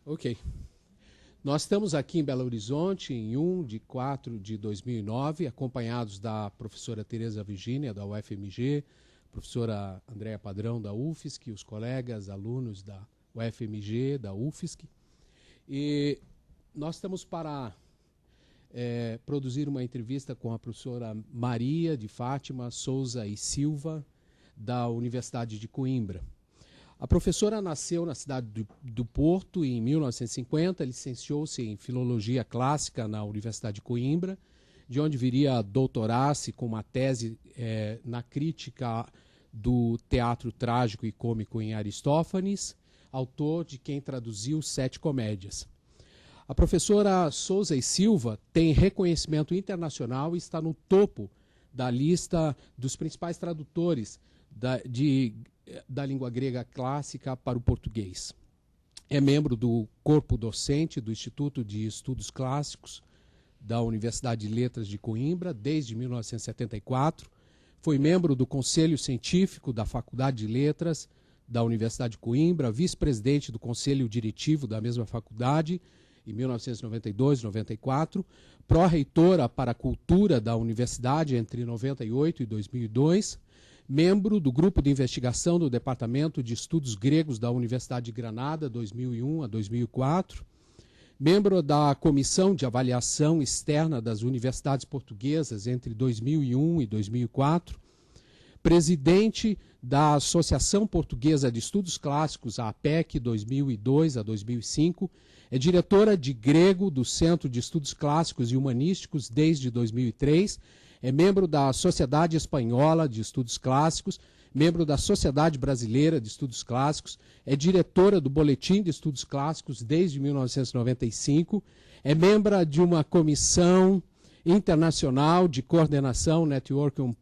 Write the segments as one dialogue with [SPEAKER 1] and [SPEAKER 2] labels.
[SPEAKER 1] Ok. Nós estamos aqui em Belo Horizonte em 1 de 4 de 2009, acompanhados da professora Tereza Virgínia, da UFMG, professora Andréa Padrão, da UFSC, os colegas, alunos da UFMG, da UFSC. E nós estamos para produzir uma entrevista com a professora Maria de Fátima Souza e Silva, da Universidade de Coimbra. A professora nasceu na cidade do Porto em 1950, licenciou-se em Filologia Clássica na Universidade de Coimbra, de onde viria a doutorar-se com uma tese na crítica do teatro trágico e cômico em Aristófanes, autor de quem traduziu 7 comédias. A professora Souza e Silva tem reconhecimento internacional e está no topo da lista dos principais tradutores da língua grega clássica para o português. É membro do corpo docente do Instituto de Estudos Clássicos da Universidade de Letras de Coimbra desde 1974. Foi membro do Conselho Científico da Faculdade de Letras da Universidade de Coimbra, vice-presidente do Conselho Diretivo da mesma faculdade em 1992 e 94, pró-reitora para a Cultura da Universidade entre 98 e 2002, membro do Grupo de Investigação do Departamento de Estudos Gregos da Universidade de Granada, 2001 a 2004, membro da Comissão de Avaliação Externa das Universidades Portuguesas entre 2001 e 2004, presidente da Associação Portuguesa de Estudos Clássicos, a APEC, 2002 a 2005, é diretora de grego do Centro de Estudos Clássicos e Humanísticos desde 2003, é membro da Sociedade Espanhola de Estudos Clássicos, membro da Sociedade Brasileira de Estudos Clássicos, é diretora do Boletim de Estudos Clássicos desde 1995, é membro de uma comissão internacional de coordenação Network on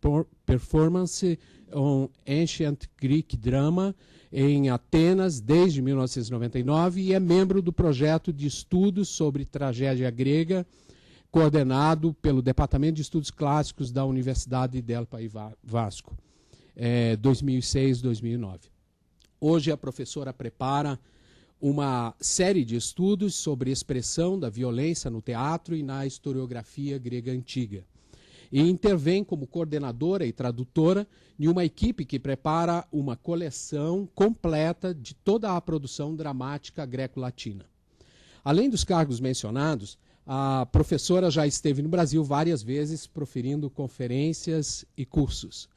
[SPEAKER 1] Performance on Ancient Greek Drama em Atenas desde 1999 e é membro do projeto de estudos sobre tragédia grega coordenado pelo Departamento de Estudos Clássicos da Universidade del País Vasco, 2006-2009. Hoje a professora prepara uma série de estudos sobre expressão da violência no teatro e na historiografia grega antiga. E intervém como coordenadora e tradutora em uma equipe que prepara uma coleção completa de toda a produção dramática greco-latina. Além dos cargos mencionados, a professora já esteve no Brasil várias vezes proferindo conferências e cursos.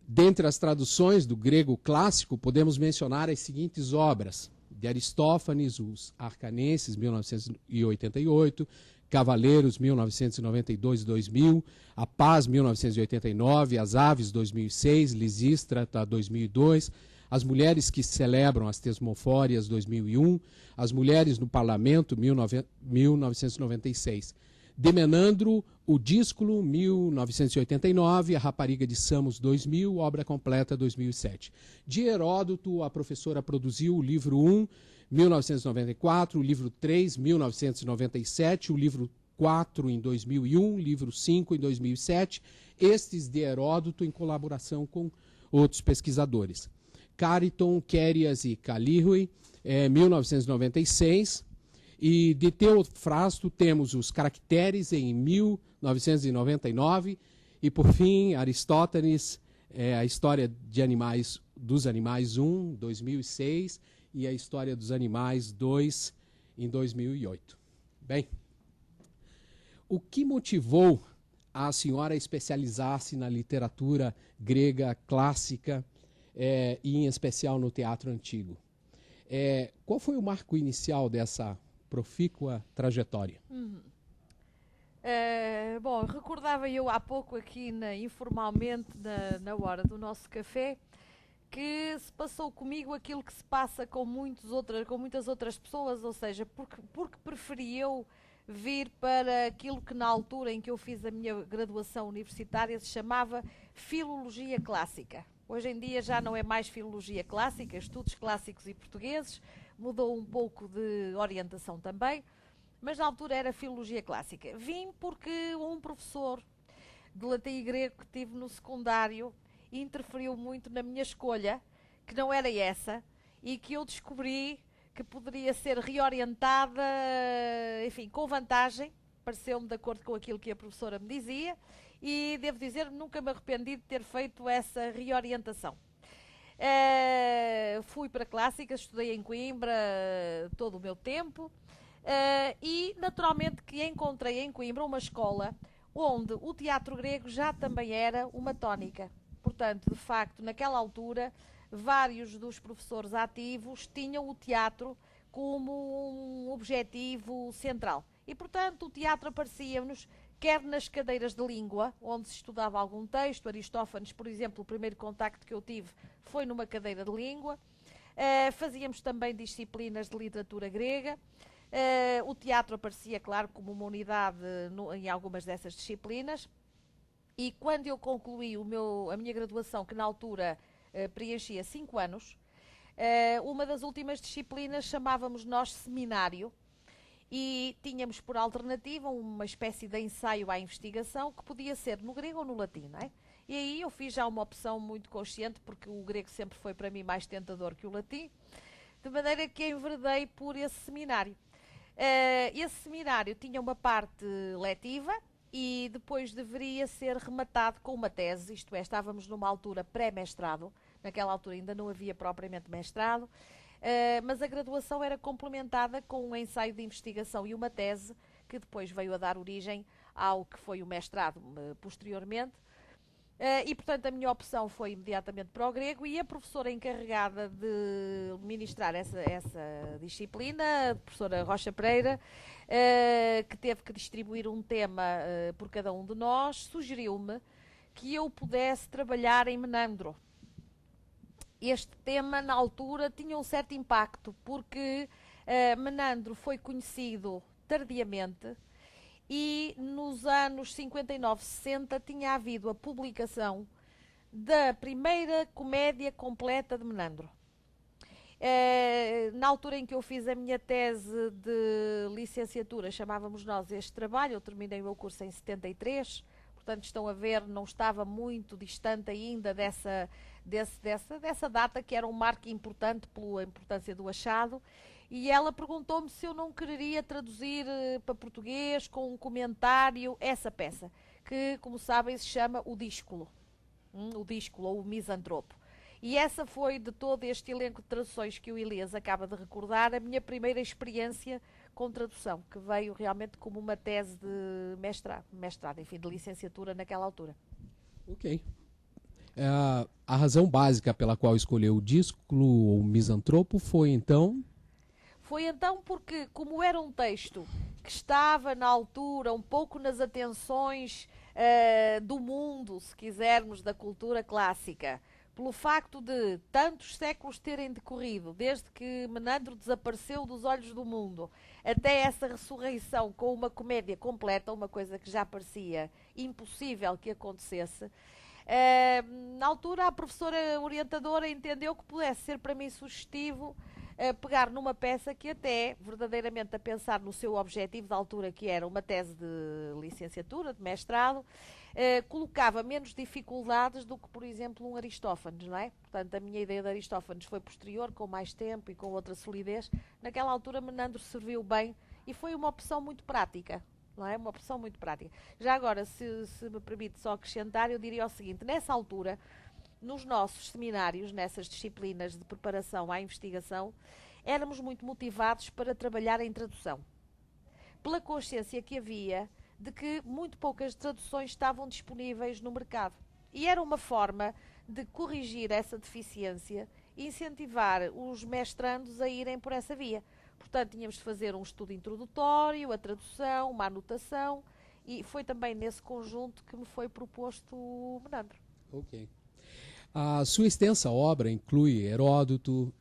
[SPEAKER 1] Dentre as traduções do grego clássico, podemos mencionar as seguintes obras: de Aristófanes, Os Arcanenses, 1988, Cavaleiros, 1992 e 2000, A Paz, 1989, As Aves, 2006, Lisístrata, 2002, As Mulheres que Celebram as Tesmofórias, 2001, As Mulheres no Parlamento, 1996, de Menandro, O Dísculo, 1989, A Rapariga de Samos, 2000, Obra Completa, 2007. De Heródoto, a professora produziu o livro 1, 1994, o livro 3, 1997, o livro 4 em 2001, livro 5 em 2007, estes de Heródoto em colaboração com outros pesquisadores. Cariton, Quérias e Calírrui, 1996, e de Teofrasto temos os Caracteres em 1999, e por fim Aristóteles, a História dos Animais 1, 2006, e a História dos Animais 2, em 2008. Bem, o que motivou a senhora a especializar-se na literatura grega clássica e em especial no teatro antigo? Qual foi o marco inicial dessa profícua trajetória?
[SPEAKER 2] Bom, recordava eu há pouco aqui informalmente na hora do nosso café que se passou comigo aquilo que se passa com muitas outras pessoas, ou seja, porque preferi eu vir para aquilo que na altura em que eu fiz a minha graduação universitária se chamava Filologia Clássica. Hoje em dia já não é mais Filologia Clássica, Estudos Clássicos e Portugueses, mudou um pouco de orientação também, mas na altura era Filologia Clássica. Vim porque um professor de latim e grego que tive no secundário interferiu muito na minha escolha, que não era essa, e que eu descobri que poderia ser reorientada, enfim, com vantagem, pareceu-me de acordo com aquilo que a professora me dizia, e devo dizer, nunca me arrependi de ter feito essa reorientação. Fui para Clássicas, estudei em Coimbra todo o meu tempo, e naturalmente que encontrei em Coimbra uma escola onde o teatro grego já também era uma tónica. Portanto, de facto, naquela altura, vários dos professores ativos tinham o teatro como um objetivo central. E, portanto, o teatro aparecia-nos quer nas cadeiras de língua, onde se estudava algum texto. Aristófanes, por exemplo, o primeiro contacto que eu tive foi numa cadeira de língua. Fazíamos também disciplinas de literatura grega. O teatro aparecia, claro, como uma unidade em algumas dessas disciplinas. E quando eu concluí a minha graduação, que na altura preenchia 5 anos, uma das últimas disciplinas chamávamos nós seminário, e tínhamos por alternativa uma espécie de ensaio à investigação que podia ser no grego ou no latim, não é? E aí eu fiz já uma opção muito consciente, porque o grego sempre foi para mim mais tentador que o latim, de maneira que enveredei por esse seminário. Esse seminário tinha uma parte letiva e depois deveria ser rematado com uma tese, isto é, estávamos numa altura pré-mestrado, naquela altura ainda não havia propriamente mestrado, mas a graduação era complementada com um ensaio de investigação e uma tese que depois veio a dar origem ao que foi o mestrado posteriormente. E, portanto, a minha opção foi imediatamente para o grego, e a professora encarregada de ministrar essa disciplina, a professora Rocha Pereira, que teve que distribuir um tema por cada um de nós, sugeriu-me que eu pudesse trabalhar em Menandro. Este tema, na altura, tinha um certo impacto, porque Menandro foi conhecido tardiamente, e nos anos 59, 60 tinha havido a publicação da primeira comédia completa de Menandro. Na altura em que eu fiz a minha tese de licenciatura, chamávamos nós este trabalho, eu terminei o meu curso em 73, portanto estão a ver, não estava muito distante ainda dessa data, que era um marco importante pela importância do achado. E ela perguntou-me se eu não queria traduzir para português com um comentário essa peça, que, como sabem, se chama O Díscolo, ou O Misantropo. E essa foi, de todo este elenco de traduções que o Elias acaba de recordar, a minha primeira experiência com tradução, que veio realmente como uma tese de mestrado, enfim, de licenciatura naquela altura.
[SPEAKER 1] Ok. A razão básica pela qual escolheu o Díscolo ou o Misantropo foi então...
[SPEAKER 2] Foi então porque, como era um texto que estava na altura um pouco nas atenções do mundo, se quisermos, da cultura clássica, pelo facto de tantos séculos terem decorrido, desde que Menandro desapareceu dos olhos do mundo, até essa ressurreição com uma comédia completa, uma coisa que já parecia impossível que acontecesse, na altura a professora orientadora entendeu que pudesse ser para mim sugestivo pegar numa peça que, até verdadeiramente a pensar no seu objetivo da altura, que era uma tese de licenciatura, de mestrado, colocava menos dificuldades do que, por exemplo, um Aristófanes, não é? Portanto, a minha ideia de Aristófanes foi posterior, com mais tempo e com outra solidez. Naquela altura, Menandro serviu bem e foi uma opção muito prática, não é? Uma opção muito prática. Já agora, se me permite só acrescentar, eu diria o seguinte: nessa altura, nos nossos seminários, nessas disciplinas de preparação à investigação, éramos muito motivados para trabalhar em tradução, pela consciência que havia de que muito poucas traduções estavam disponíveis no mercado. E era uma forma de corrigir essa deficiência e incentivar os mestrandos a irem por essa via. Portanto, tínhamos de fazer um estudo introdutório, a tradução, uma anotação, e foi também nesse conjunto que me foi proposto o Menandro.
[SPEAKER 1] Ok. A sua extensa obra inclui Heródoto,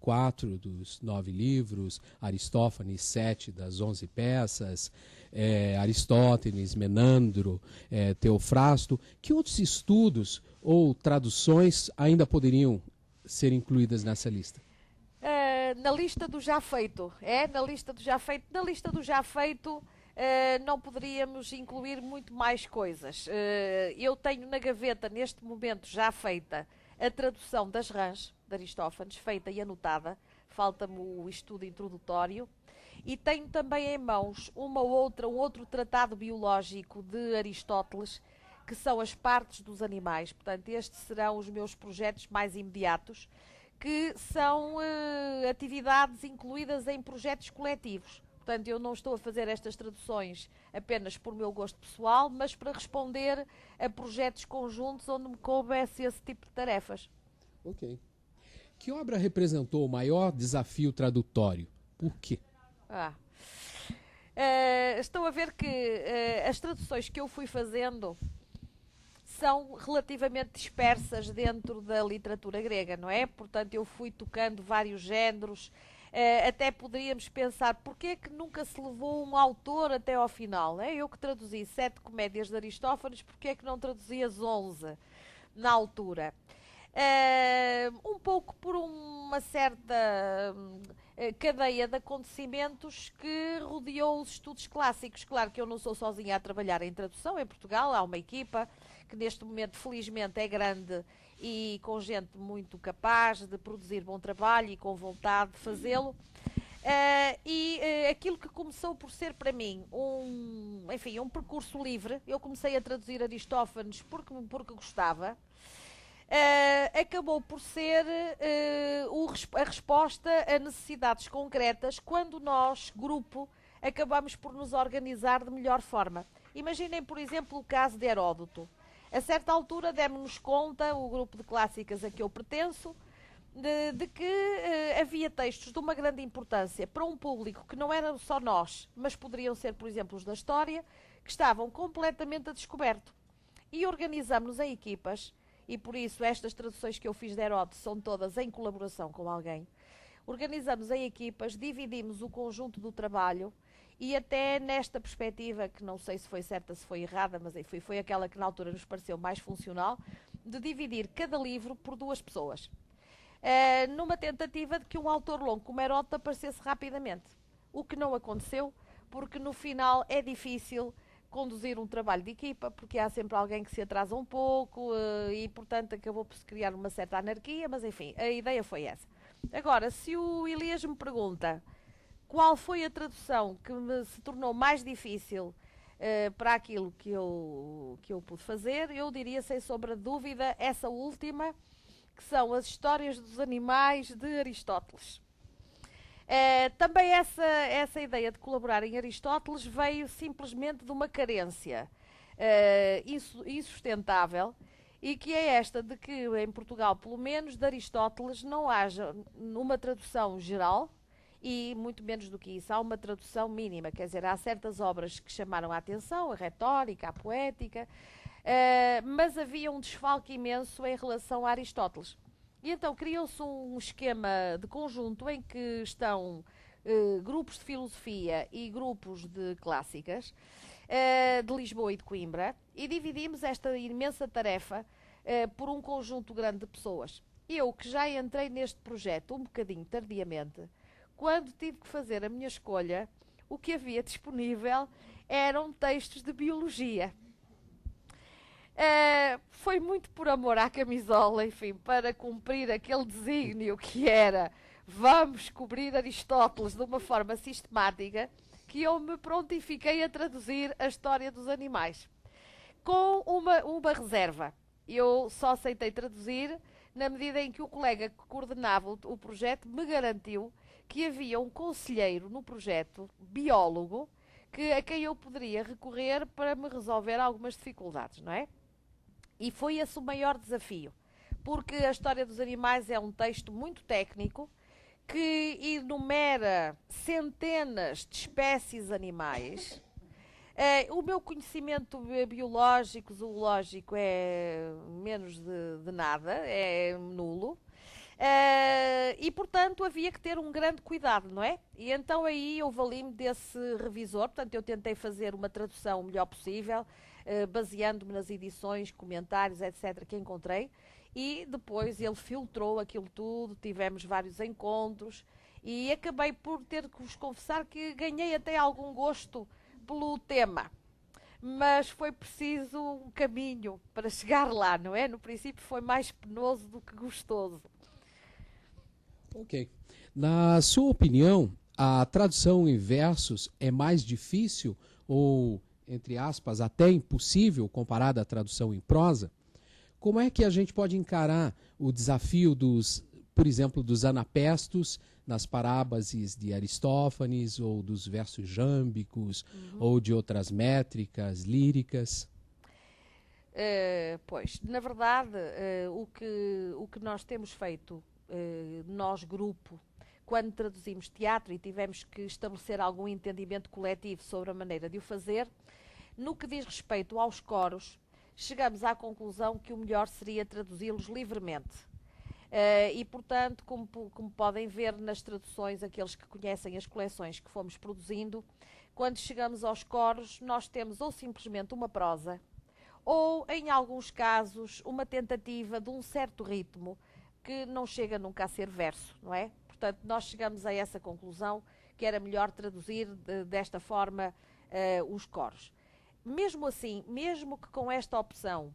[SPEAKER 1] 4 dos 9 livros, Aristófanes, 7 das 11 peças, Aristóteles, Menandro, Teofrasto. Que outros estudos ou traduções ainda poderiam ser incluídas nessa lista?
[SPEAKER 2] Na lista do já feito. Na lista do já feito. Na lista do já feito não poderíamos incluir muito mais coisas. Eu tenho na gaveta, neste momento já feita, a tradução das Rãs, de Aristófanes, feita e anotada. falta-me o estudo introdutório. E tenho também em mãos um outro tratado biológico de Aristóteles, que são as partes dos animais. Portanto, estes serão os meus projetos mais imediatos, que são atividades incluídas em projetos coletivos. Portanto, eu não estou a fazer estas traduções apenas por meu gosto pessoal, mas para responder a projetos conjuntos onde me coubesse esse tipo de tarefas.
[SPEAKER 1] Ok. Que obra representou o maior desafio tradutório? Por quê?
[SPEAKER 2] Estou a ver que as traduções que eu fui fazendo são relativamente dispersas dentro da literatura grega, não é? Portanto, eu fui tocando vários géneros. Até poderíamos pensar, porquê é que nunca se levou um autor até ao final? Não é? Eu que traduzi 7 comédias de Aristófanes, porquê é que não traduzi as 11 na altura? Um pouco por uma certa cadeia de acontecimentos que rodeou os estudos clássicos. Claro que eu não sou sozinha a trabalhar em tradução em Portugal, há uma equipa que neste momento felizmente é grande e com gente muito capaz de produzir bom trabalho e com vontade de fazê-lo. Aquilo que começou por ser para mim um percurso livre, eu comecei a traduzir Aristófanes porque gostava. Acabou por ser a resposta a necessidades concretas quando nós, grupo, acabamos por nos organizar de melhor forma. Imaginem, por exemplo, o caso de Heródoto. A certa altura demos-nos conta, o grupo de clássicas a que eu pertenço, de que havia textos de uma grande importância para um público que não eram só nós, mas poderiam ser, por exemplo, os da história, que estavam completamente a descoberto. E organizamos-nos em equipas, e por isso estas traduções que eu fiz de Heródoto são todas em colaboração com alguém. Organizamos em equipas, dividimos o conjunto do trabalho e até nesta perspectiva, que não sei se foi certa, se foi errada, mas enfim, foi aquela que na altura nos pareceu mais funcional, de dividir cada livro por 2 pessoas. Numa tentativa de que um autor longo como Heródoto aparecesse rapidamente. O que não aconteceu, porque no final é difícil conduzir um trabalho de equipa, porque há sempre alguém que se atrasa um pouco e, portanto, acabou por se criar uma certa anarquia, mas enfim, a ideia foi essa. Agora, se o Elias me pergunta qual foi a tradução que se tornou mais difícil para aquilo que eu pude fazer, eu diria, sem sombra de dúvida, essa última, que são as histórias dos animais de Aristóteles. Também essa ideia de colaborar em Aristóteles veio simplesmente de uma carência insustentável, e que é esta de que em Portugal, pelo menos, de Aristóteles não haja uma tradução geral, e muito menos do que isso, há uma tradução mínima, quer dizer, há certas obras que chamaram a atenção, a retórica, a poética, mas havia um desfalque imenso em relação a Aristóteles. E então criou-se um esquema de conjunto em que estão grupos de filosofia e grupos de clássicas de Lisboa e de Coimbra, e dividimos esta imensa tarefa por um conjunto grande de pessoas. Eu, que já entrei neste projeto um bocadinho tardiamente, quando tive que fazer a minha escolha, o que havia disponível eram textos de biologia. Foi muito por amor à camisola, enfim, para cumprir aquele desígnio que era vamos cobrir Aristóteles de uma forma sistemática, que eu me prontifiquei a traduzir a história dos animais. Com uma reserva. Eu só aceitei traduzir na medida em que o colega que coordenava o projeto me garantiu que havia um conselheiro no projeto, biólogo, a quem eu poderia recorrer para me resolver algumas dificuldades, não é? E foi esse o maior desafio, porque a história dos animais é um texto muito técnico que enumera centenas de espécies animais. O meu conhecimento biológico, zoológico é menos de nada, é nulo. E, portanto, havia que ter um grande cuidado, não é? E então aí eu vali-me desse revisor, portanto eu tentei fazer uma tradução o melhor possível, baseando-me nas edições, comentários, etc., que encontrei, e depois ele filtrou aquilo tudo, tivemos vários encontros, e acabei por ter que vos confessar que ganhei até algum gosto pelo tema. Mas foi preciso um caminho para chegar lá, não é? No princípio foi mais penoso do que gostoso.
[SPEAKER 1] Ok. Na sua opinião, a tradução em versos é mais difícil ou, entre aspas, até impossível comparada à tradução em prosa? Como é que a gente pode encarar o desafio dos, por exemplo, dos anapestos nas parábases de Aristófanes, ou dos versos jâmbicos, ou de outras métricas, líricas?
[SPEAKER 2] Pois, na verdade, o que nós temos feito, nós, grupo, quando traduzimos teatro e tivemos que estabelecer algum entendimento coletivo sobre a maneira de o fazer, no que diz respeito aos coros, chegamos à conclusão que o melhor seria traduzi-los livremente. E, portanto, como podem ver nas traduções, aqueles que conhecem as coleções que fomos produzindo, quando chegamos aos coros, nós temos ou simplesmente uma prosa, ou, em alguns casos, uma tentativa de um certo ritmo que não chega nunca a ser verso, não é? Portanto, nós chegamos a essa conclusão que era melhor traduzir desta forma os coros. Mesmo assim, mesmo que com esta opção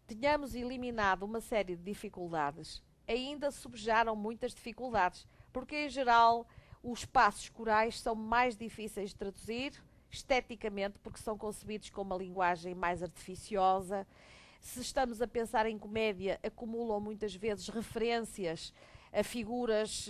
[SPEAKER 2] tenhamos eliminado uma série de dificuldades, ainda subjaram muitas dificuldades, porque em geral os passos corais são mais difíceis de traduzir, esteticamente, porque são concebidos com uma linguagem mais artificiosa. Se estamos a pensar em comédia, acumulam muitas vezes referências a figuras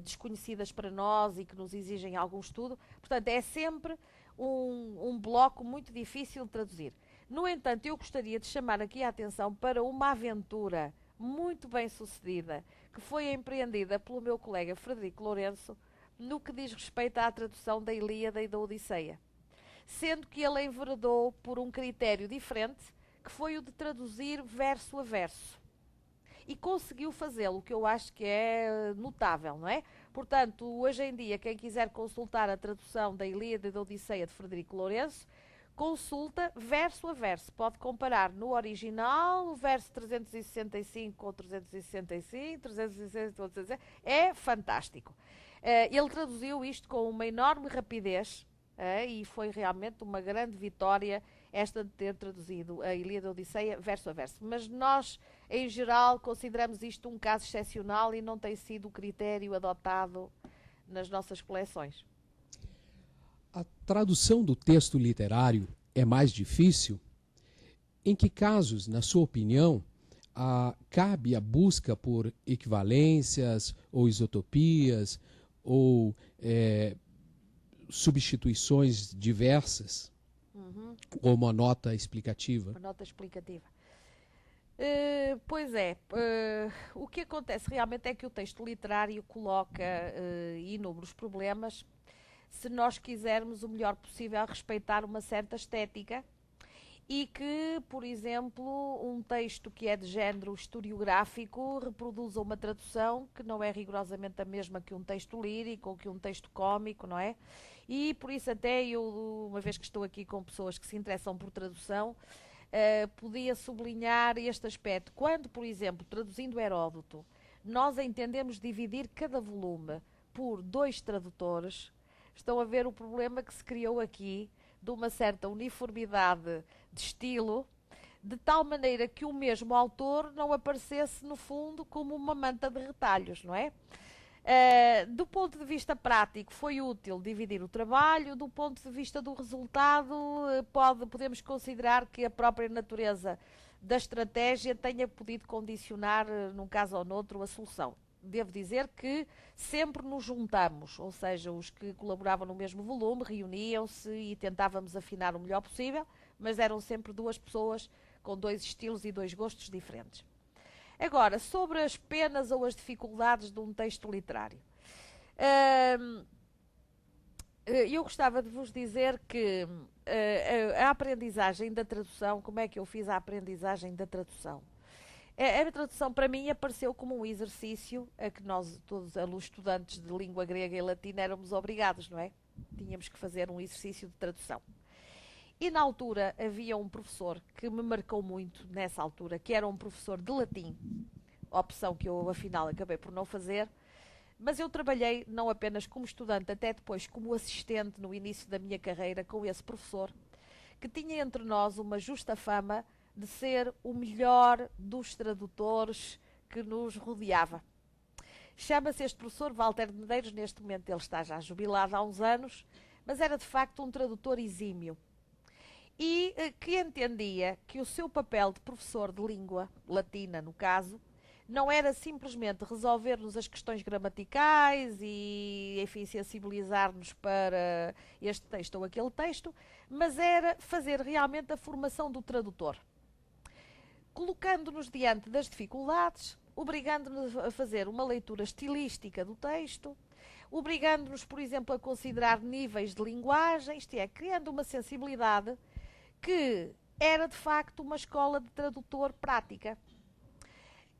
[SPEAKER 2] desconhecidas para nós e que nos exigem algum estudo. Portanto, é sempre um bloco muito difícil de traduzir. No entanto, eu gostaria de chamar aqui a atenção para uma aventura muito bem sucedida que foi empreendida pelo meu colega Frederico Lourenço no que diz respeito à tradução da Ilíada e da Odisseia, sendo que ele enveredou por um critério diferente, que foi o de traduzir verso a verso. E conseguiu fazê-lo, o que eu acho que é notável, não é? Portanto, hoje em dia, quem quiser consultar a tradução da Ilíada e da Odisseia de Frederico Lourenço, consulta verso a verso. Pode comparar no original o verso 365 com 365, 360, é fantástico. Ele traduziu isto com uma enorme rapidez, e foi realmente uma grande vitória esta de ter traduzido a Ilíada e a Odisseia verso a verso. Mas nós, em geral, consideramos isto um caso excepcional e não tem sido o critério adotado nas nossas coleções.
[SPEAKER 1] A tradução do texto literário é mais difícil? Em que casos, na sua opinião, cabe a busca por equivalências ou isotopias ou substituições diversas, como a nota explicativa?
[SPEAKER 2] A nota explicativa. Pois é, o que acontece realmente é que o texto literário coloca inúmeros problemas se nós quisermos o melhor possível respeitar uma certa estética e que, por exemplo, um texto que é de género historiográfico reproduza uma tradução que não é rigorosamente a mesma que um texto lírico ou que um texto cómico, não é? E por isso até eu, uma vez que estou aqui com pessoas que se interessam por tradução, podia sublinhar este aspecto. Quando, por exemplo, traduzindo Heródoto, nós entendemos dividir cada volume por 2 tradutores, estão a ver o problema que se criou aqui de uma certa uniformidade de estilo, de tal maneira que o mesmo autor não aparecesse no fundo como uma manta de retalhos, não é? Do ponto de vista prático foi útil dividir o trabalho, do ponto de vista do resultado podemos considerar que a própria natureza da estratégia tenha podido condicionar, num caso ou noutro, a solução. Devo dizer que sempre nos juntamos, ou seja, os que colaboravam no mesmo volume reuniam-se e tentávamos afinar o melhor possível, mas eram sempre 2 pessoas com 2 estilos e 2 gostos diferentes. Agora, sobre as penas ou as dificuldades de um texto literário. Eu gostava de vos dizer que a aprendizagem da tradução, como é que eu fiz a aprendizagem da tradução? A tradução para mim apareceu como um exercício a que nós, todos os estudantes de língua grega e latina, éramos obrigados, não é? Tínhamos que fazer um exercício de tradução. E na altura havia um professor que me marcou muito nessa altura, que era um professor de latim, opção que eu afinal acabei por não fazer, mas eu trabalhei não apenas como estudante, até depois como assistente no início da minha carreira com esse professor, que tinha entre nós uma justa fama de ser o melhor dos tradutores que nos rodeava. Chama-se este professor Walter de Medeiros, neste momento ele está já jubilado há uns anos, mas era de facto um tradutor exímio. E que entendia que o seu papel de professor de língua latina, no caso, não era simplesmente resolver-nos as questões gramaticais e, enfim, sensibilizar-nos para este texto ou aquele texto, mas era fazer realmente a formação do tradutor, colocando-nos diante das dificuldades, obrigando-nos a fazer uma leitura estilística do texto, obrigando-nos, por exemplo, a considerar níveis de linguagem, isto é, criando uma sensibilidade que era de facto uma escola de tradutor prática.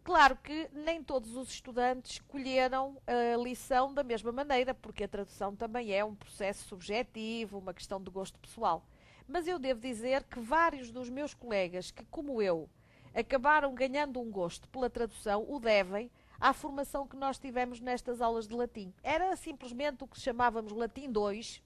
[SPEAKER 2] Claro que nem todos os estudantes escolheram a lição da mesma maneira, porque a tradução também é um processo subjetivo, uma questão de gosto pessoal. Mas eu devo dizer que vários dos meus colegas que, como eu, acabaram ganhando um gosto pela tradução, o devem à formação que nós tivemos nestas aulas de latim. Era simplesmente o que chamávamos Latim 2,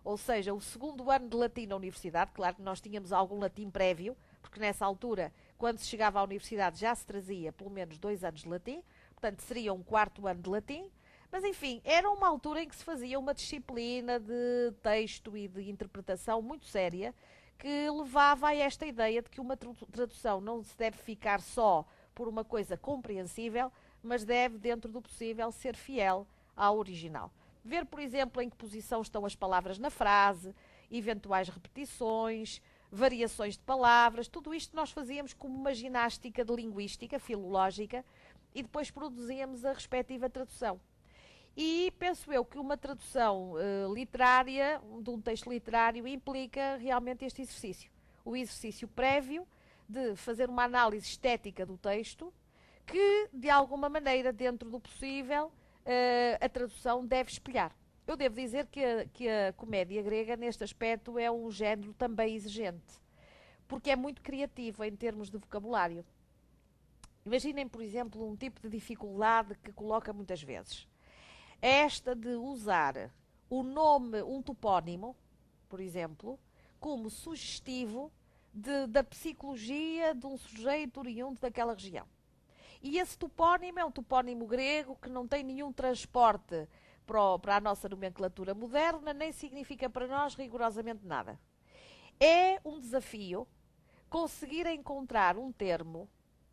[SPEAKER 2] ou seja, o segundo ano de latim na universidade. Claro que nós tínhamos algum latim prévio, porque nessa altura, quando se chegava à universidade, já se trazia pelo menos 2 anos de latim, portanto seria um 4º ano de latim, mas enfim, era uma altura em que se fazia uma disciplina de texto e de interpretação muito séria, que levava a esta ideia de que uma tradução não se deve ficar só por uma coisa compreensível, mas deve, dentro do possível, ser fiel ao original. Ver, por exemplo, em que posição estão as palavras na frase, eventuais repetições, variações de palavras, tudo isto nós fazíamos como uma ginástica de linguística, filológica, e depois produzíamos a respectiva tradução. E penso eu que uma tradução literária, de um texto literário, implica realmente este exercício. O exercício prévio de fazer uma análise estética do texto, que, de alguma maneira, dentro do possível, a tradução deve espelhar. Eu devo dizer que a comédia grega, neste aspecto, é um género também exigente, porque é muito criativo em termos de vocabulário. Imaginem, por exemplo, um tipo de dificuldade que coloca muitas vezes. Esta de usar o nome, um topónimo, por exemplo, como sugestivo da psicologia de um sujeito oriundo daquela região. E esse topónimo é um topónimo grego que não tem nenhum transporte para a nossa nomenclatura moderna, nem significa para nós rigorosamente nada. É um desafio conseguir encontrar um termo,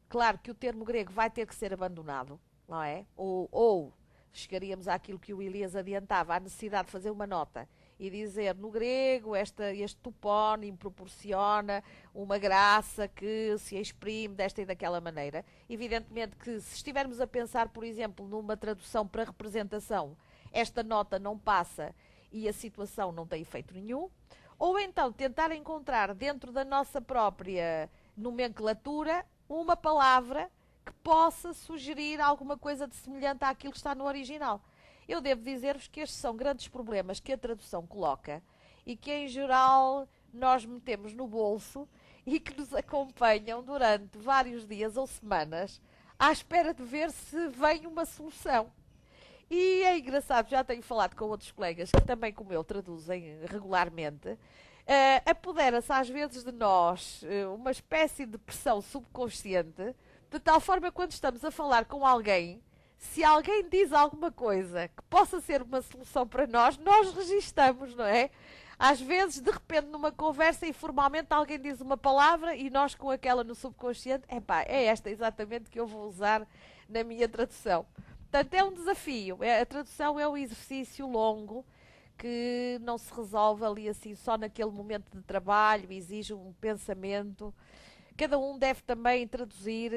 [SPEAKER 2] claro que o termo grego vai ter que ser abandonado, não é? Ou chegaríamos àquilo que o Elias adiantava, à necessidade de fazer uma nota e dizer no grego este topónimo proporciona uma graça que se exprime desta e daquela maneira. Evidentemente que se estivermos a pensar, por exemplo, numa tradução para representação, esta nota não passa e a situação não tem efeito nenhum. Ou então tentar encontrar dentro da nossa própria nomenclatura uma palavra que possa sugerir alguma coisa de semelhante àquilo que está no original. Eu devo dizer-vos que estes são grandes problemas que a tradução coloca e que, em geral, nós metemos no bolso e que nos acompanham durante vários dias ou semanas à espera de ver se vem uma solução. E é engraçado, já tenho falado com outros colegas que também, como eu, traduzem regularmente, apodera-se às vezes de nós uma espécie de pressão subconsciente, de tal forma que quando estamos a falar com alguém, se alguém diz alguma coisa que possa ser uma solução para nós, nós registamos, não é? Às vezes, de repente, numa conversa, informalmente, alguém diz uma palavra e nós com aquela no subconsciente, é esta exatamente que eu vou usar na minha tradução. Portanto, é um desafio. A tradução é um exercício longo que não se resolve ali assim só naquele momento de trabalho, exige um pensamento. Cada um deve também traduzir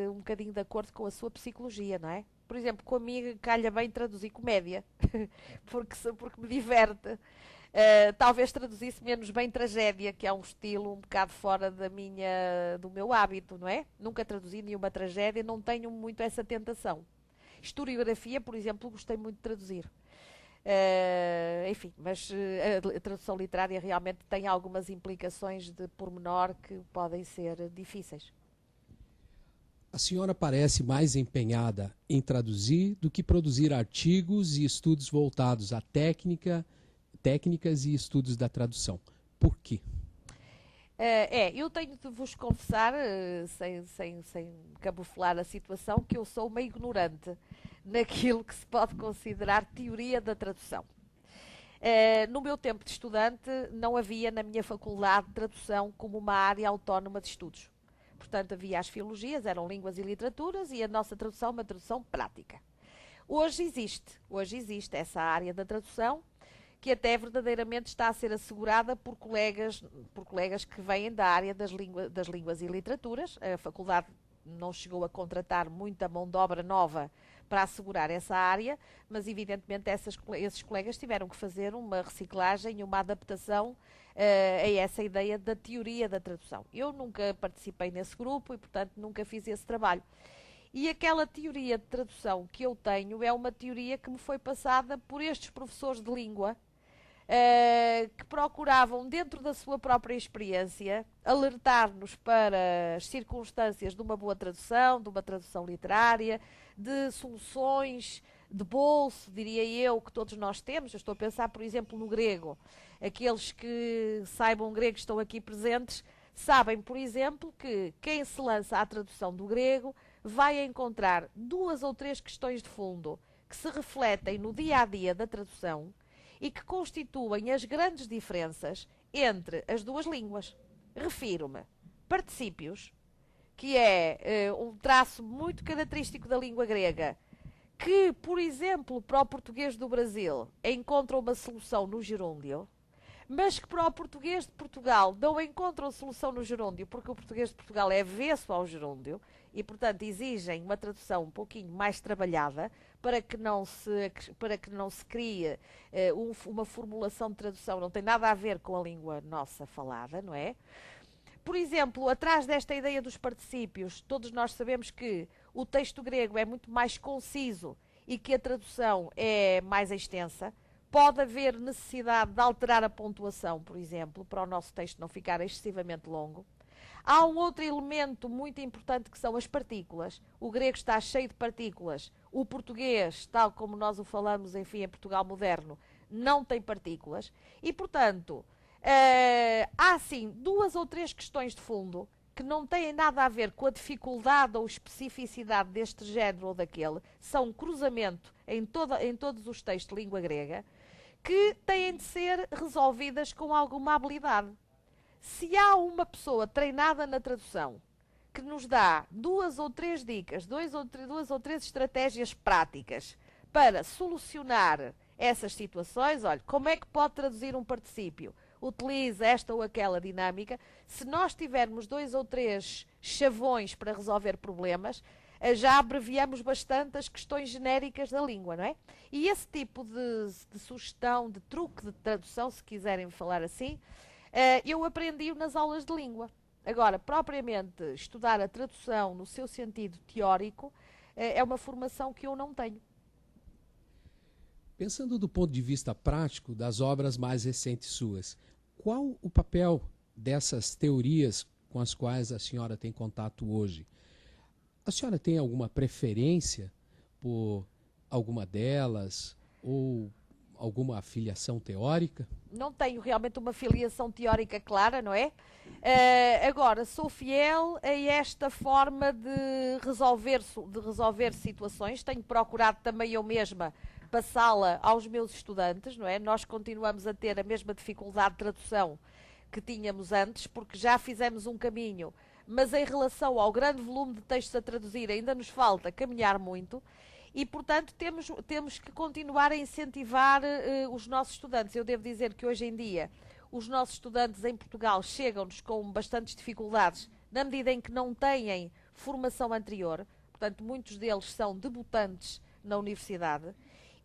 [SPEAKER 2] um bocadinho de acordo com a sua psicologia, não é? Por exemplo, comigo calha bem traduzir comédia, porque me diverte. Talvez traduzisse menos bem tragédia, que é um estilo um bocado fora do meu hábito, não é? Nunca traduzi nenhuma tragédia, não tenho muito essa tentação. Historiografia, por exemplo, gostei muito de traduzir. Enfim, mas a tradução literária realmente tem algumas implicações de pormenor que podem ser difíceis.
[SPEAKER 1] A senhora parece mais empenhada em traduzir do que produzir artigos e estudos voltados à técnicas e estudos da tradução. Por quê?
[SPEAKER 2] Eu tenho de vos confessar, sem camuflar a situação, que eu sou uma ignorante naquilo que se pode considerar teoria da tradução. No meu tempo de estudante, não havia na minha faculdade tradução como uma área autónoma de estudos. Portanto, havia as filologias, eram línguas e literaturas, e a nossa tradução uma tradução prática. Hoje existe essa área da tradução, que até verdadeiramente está a ser assegurada por colegas que vêm da área das línguas e literaturas. A faculdade não chegou a contratar muita mão de obra nova para assegurar essa área, mas evidentemente esses colegas tiveram que fazer uma reciclagem e uma adaptação a essa ideia da teoria da tradução. Eu nunca participei nesse grupo e, portanto, nunca fiz esse trabalho. E aquela teoria de tradução que eu tenho é uma teoria que me foi passada por estes professores de língua, que procuravam, dentro da sua própria experiência, alertar-nos para as circunstâncias de uma boa tradução, de uma tradução literária, de soluções de bolso, diria eu, que todos nós temos. Eu estou a pensar, por exemplo, no grego. Aqueles que saibam grego, estão aqui presentes, sabem, por exemplo, que quem se lança à tradução do grego vai encontrar 2 ou 3 questões de fundo que se refletem no dia-a-dia da tradução e que constituem as grandes diferenças entre as duas línguas. Refiro-me particípios, que é um traço muito característico da língua grega, que, por exemplo, para o português do Brasil encontra uma solução no gerúndio, mas que para o português de Portugal não encontram solução no gerúndio, porque o português de Portugal é avesso ao gerúndio e, portanto, exigem uma tradução um pouquinho mais trabalhada para que não se crie uma formulação de tradução, não tem nada a ver com a língua nossa falada, não é? Por exemplo, atrás desta ideia dos particípios, todos nós sabemos que o texto grego é muito mais conciso e que a tradução é mais extensa. Pode haver necessidade de alterar a pontuação, por exemplo, para o nosso texto não ficar excessivamente longo. Há um outro elemento muito importante que são as partículas. O grego está cheio de partículas. O português, tal como nós o falamos, enfim, em Portugal moderno, não tem partículas. E, portanto, há sim 2 ou 3 questões de fundo que não têm nada a ver com a dificuldade ou especificidade deste género ou daquele. São cruzamento em todos os textos de língua grega, que têm de ser resolvidas com alguma habilidade. Se há uma pessoa treinada na tradução que nos dá 2 ou 3 dicas, 2 ou 3 estratégias práticas para solucionar essas situações, olha, como é que pode traduzir um particípio? Utiliza esta ou aquela dinâmica. Se nós tivermos 2 ou 3 chavões para resolver problemas, já abreviamos bastante as questões genéricas da língua, não é? E esse tipo de sugestão, de truque de tradução, se quiserem falar assim, eu aprendi-o nas aulas de língua. Agora, propriamente, estudar a tradução no seu sentido teórico é uma formação que eu não tenho.
[SPEAKER 1] Pensando do ponto de vista prático das obras mais recentes suas, qual o papel dessas teorias com as quais a senhora tem contato hoje? A senhora tem alguma preferência por alguma delas ou alguma afiliação teórica?
[SPEAKER 2] Não tenho realmente uma filiação teórica clara, não é? Agora, sou fiel a esta forma de resolver situações. Tenho procurado também eu mesma passá-la aos meus estudantes, não é? Nós continuamos a ter a mesma dificuldade de tradução que tínhamos antes, porque já fizemos um caminho, mas em relação ao grande volume de textos a traduzir ainda nos falta caminhar muito e, portanto, temos que continuar a incentivar os nossos estudantes. Eu devo dizer que hoje em dia os nossos estudantes em Portugal chegam-nos com bastantes dificuldades na medida em que não têm formação anterior, portanto, muitos deles são debutantes na universidade.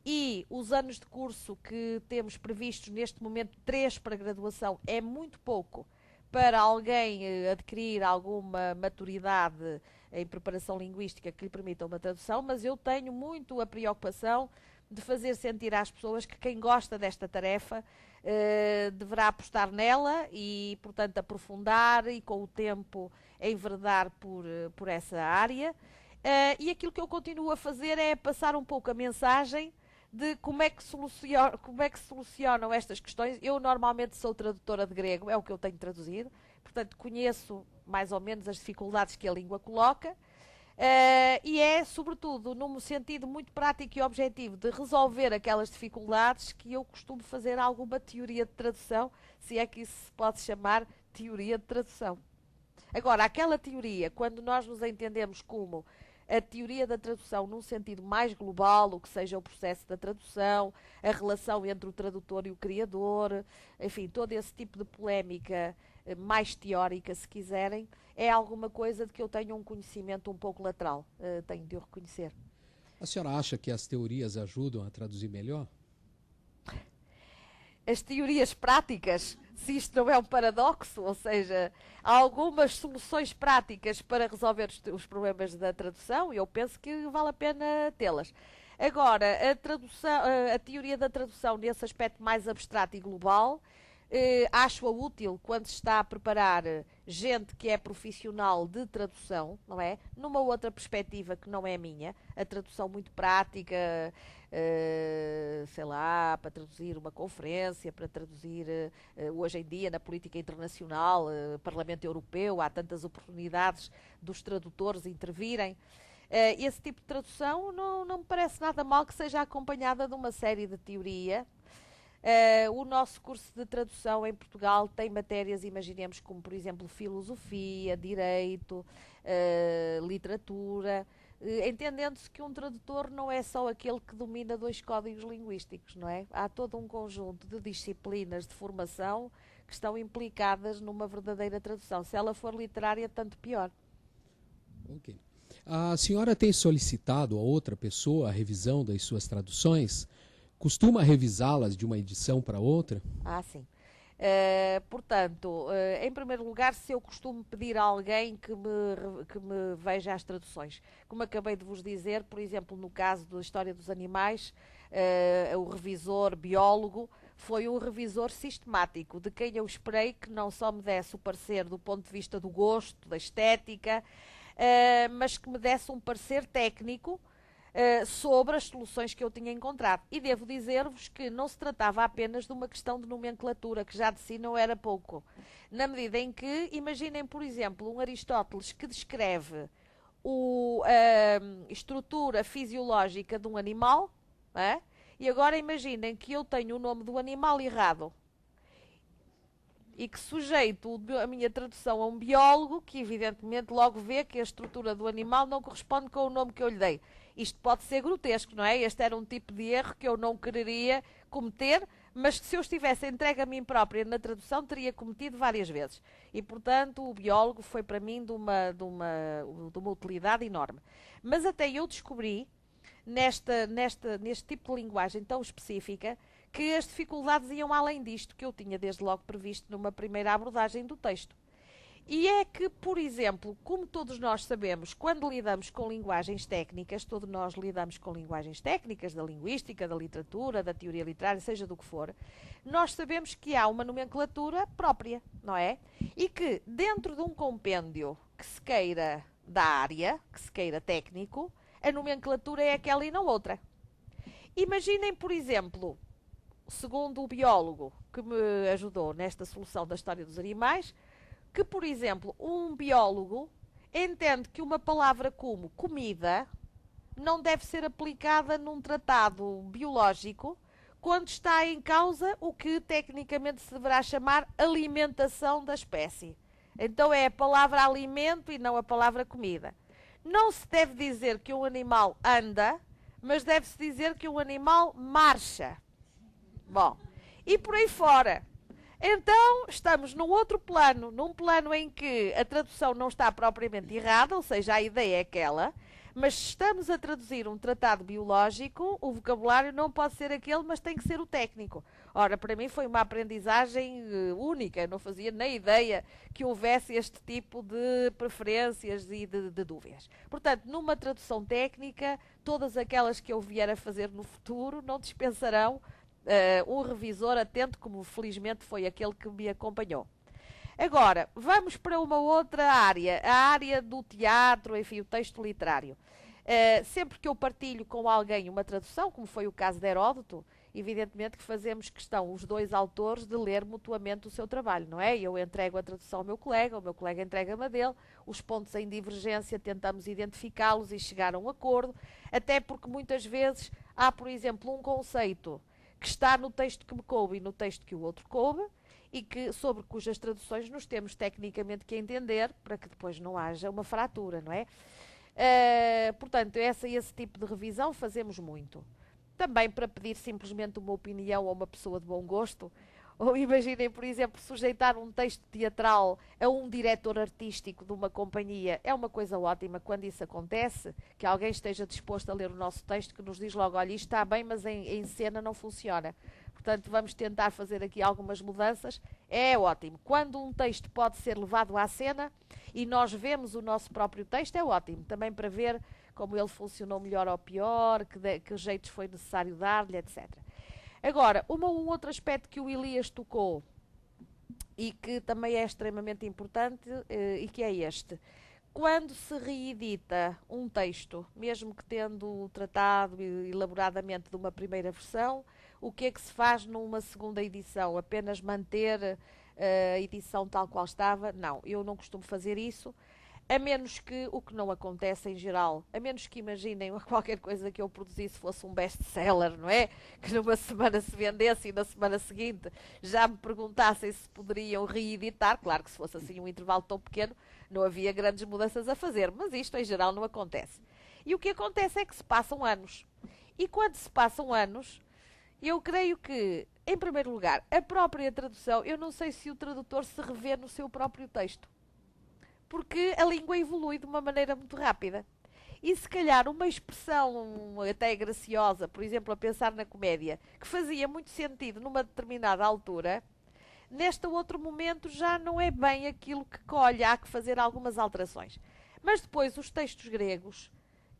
[SPEAKER 2] E os anos de curso que temos previstos neste momento, 3 para graduação, é muito pouco para alguém adquirir alguma maturidade em preparação linguística que lhe permita uma tradução, mas eu tenho muito a preocupação de fazer sentir às pessoas que quem gosta desta tarefa deverá apostar nela e, portanto, aprofundar e com o tempo enverdar por essa área. E aquilo que eu continuo a fazer é passar um pouco a mensagem de como é que solucionam estas questões. Eu normalmente sou tradutora de grego, é o que eu tenho traduzido, portanto conheço mais ou menos as dificuldades que a língua coloca, E é, sobretudo, num sentido muito prático e objetivo de resolver aquelas dificuldades que eu costumo fazer alguma teoria de tradução, se é que isso se pode chamar teoria de tradução. Agora, aquela teoria, quando nós nos entendemos como a teoria da tradução num sentido mais global, o que seja o processo da tradução, a relação entre o tradutor e o criador, enfim, todo esse tipo de polémica mais teórica, se quiserem, é alguma coisa de que eu tenho um conhecimento um pouco lateral, tenho de o reconhecer.
[SPEAKER 1] A senhora acha que as teorias ajudam a traduzir melhor?
[SPEAKER 2] As teorias práticas, se isto não é um paradoxo, ou seja, há algumas soluções práticas para resolver os problemas da tradução, e eu penso que vale a pena tê-las. Agora, a teoria da tradução nesse aspecto mais abstrato e global, acho-a útil quando se está a preparar gente que é profissional de tradução, não é? Numa outra perspectiva que não é a minha, a tradução muito prática, sei lá, para traduzir uma conferência, para traduzir hoje em dia na política internacional, Parlamento Europeu, há tantas oportunidades dos tradutores intervirem. Esse tipo de tradução não me parece nada mal que seja acompanhada de uma série de teoria. O nosso curso de tradução em Portugal tem matérias, imaginemos, como por exemplo filosofia, direito, literatura, entendendo-se que um tradutor não é só aquele que domina 2 códigos linguísticos, não é? Há todo um conjunto de disciplinas de formação que estão implicadas numa verdadeira tradução. Se ela for literária, tanto pior.
[SPEAKER 1] Ok. A senhora tem solicitado a outra pessoa a revisão das suas traduções? Costuma revisá-las de uma edição para outra?
[SPEAKER 2] Sim. Portanto, em primeiro lugar, se eu costumo pedir a alguém que me veja as traduções. Como acabei de vos dizer, por exemplo, no caso da História dos Animais, o revisor biólogo foi um revisor sistemático, de quem eu esperei que não só me desse o parecer do ponto de vista do gosto, da estética, mas que me desse um parecer técnico sobre as soluções que eu tinha encontrado. E devo dizer-vos que não se tratava apenas de uma questão de nomenclatura, que já de si não era pouco. Na medida em que, imaginem, por exemplo, um Aristóteles que descreve a estrutura fisiológica de um animal, e agora imaginem que eu tenho o nome do animal errado e que sujeito a minha tradução a um biólogo que evidentemente logo vê que a estrutura do animal não corresponde com o nome que eu lhe dei. Isto pode ser grotesco, não é? Este era um tipo de erro que eu não quereria cometer, mas que se eu estivesse entregue a mim própria na tradução teria cometido várias vezes. E portanto o biólogo foi para mim de uma utilidade enorme. Mas até eu descobri neste tipo de linguagem tão específica que as dificuldades iam além disto que eu tinha desde logo previsto numa primeira abordagem do texto. E é que, por exemplo, como todos nós sabemos, quando lidamos com linguagens técnicas, todos nós lidamos com linguagens técnicas da linguística, da literatura, da teoria literária, seja do que for, nós sabemos que há uma nomenclatura própria, não é? E que dentro de um compêndio que se queira da área, que se queira técnico, a nomenclatura é aquela e não outra. Imaginem, por exemplo, segundo o biólogo que me ajudou nesta solução da história dos animais, que, por exemplo, um biólogo entende que uma palavra como comida não deve ser aplicada num tratado biológico quando está em causa o que tecnicamente se deverá chamar alimentação da espécie. Então é a palavra alimento e não a palavra comida. Não se deve dizer que um animal anda, mas deve-se dizer que um animal marcha. Bom, e por aí fora. Então, estamos num outro plano, num plano em que a tradução não está propriamente errada, ou seja, a ideia é aquela, mas se estamos a traduzir um tratado biológico, o vocabulário não pode ser aquele, mas tem que ser o técnico. Ora, para mim foi uma aprendizagem única, eu não fazia nem ideia que houvesse este tipo de preferências e de dúvidas. Portanto, numa tradução técnica, todas aquelas que eu vier a fazer no futuro não dispensarão um revisor atento, como felizmente foi aquele que me acompanhou. Agora, vamos para uma outra área, a área do teatro, enfim, o texto literário. Sempre que eu partilho com alguém uma tradução, como foi o caso de Heródoto, evidentemente que fazemos questão, os dois autores, de ler mutuamente o seu trabalho, não é? Eu entrego a tradução ao meu colega, o meu colega entrega-me a dele, os pontos em divergência tentamos identificá-los e chegar a um acordo, até porque muitas vezes há, por exemplo, um conceito que está no texto que me coube e no texto que o outro coube, e que, sobre cujas traduções nos temos tecnicamente que entender para que depois não haja uma fratura, não é? Portanto, esse tipo de revisão fazemos muito. Também para pedir simplesmente uma opinião a uma pessoa de bom gosto, ou imaginem, por exemplo, sujeitar um texto teatral a um diretor artístico de uma companhia. É uma coisa ótima quando isso acontece, que alguém esteja disposto a ler o nosso texto, que nos diz logo, olha, isto está bem, mas em cena não funciona. Portanto, vamos tentar fazer aqui algumas mudanças. É ótimo. Quando um texto pode ser levado à cena e nós vemos o nosso próprio texto, é ótimo. Também para ver como ele funcionou melhor ou pior, que jeitos foi necessário dar-lhe, etc. Agora, um outro aspecto que o Elias tocou e que também é extremamente importante e que é este. Quando se reedita um texto, mesmo que tendo tratado elaboradamente de uma primeira versão, o que é que se faz numa segunda edição? Apenas manter a edição tal qual estava? Não, eu não costumo fazer isso. A menos que, o que não acontece em geral, a menos que imaginem qualquer coisa que eu produzisse fosse um best-seller, não é? Que numa semana se vendesse e na semana seguinte já me perguntassem se poderiam reeditar. Claro que se fosse assim um intervalo tão pequeno, não havia grandes mudanças a fazer, mas isto em geral não acontece. E o que acontece é que se passam anos. E quando se passam anos, eu creio que, em primeiro lugar, a própria tradução, eu não sei se o tradutor se revê no seu próprio texto. Porque a língua evolui de uma maneira muito rápida. E se calhar uma expressão até graciosa, por exemplo, a pensar na comédia, que fazia muito sentido numa determinada altura, neste outro momento já não é bem aquilo que colhe, há que fazer algumas alterações. Mas depois os textos gregos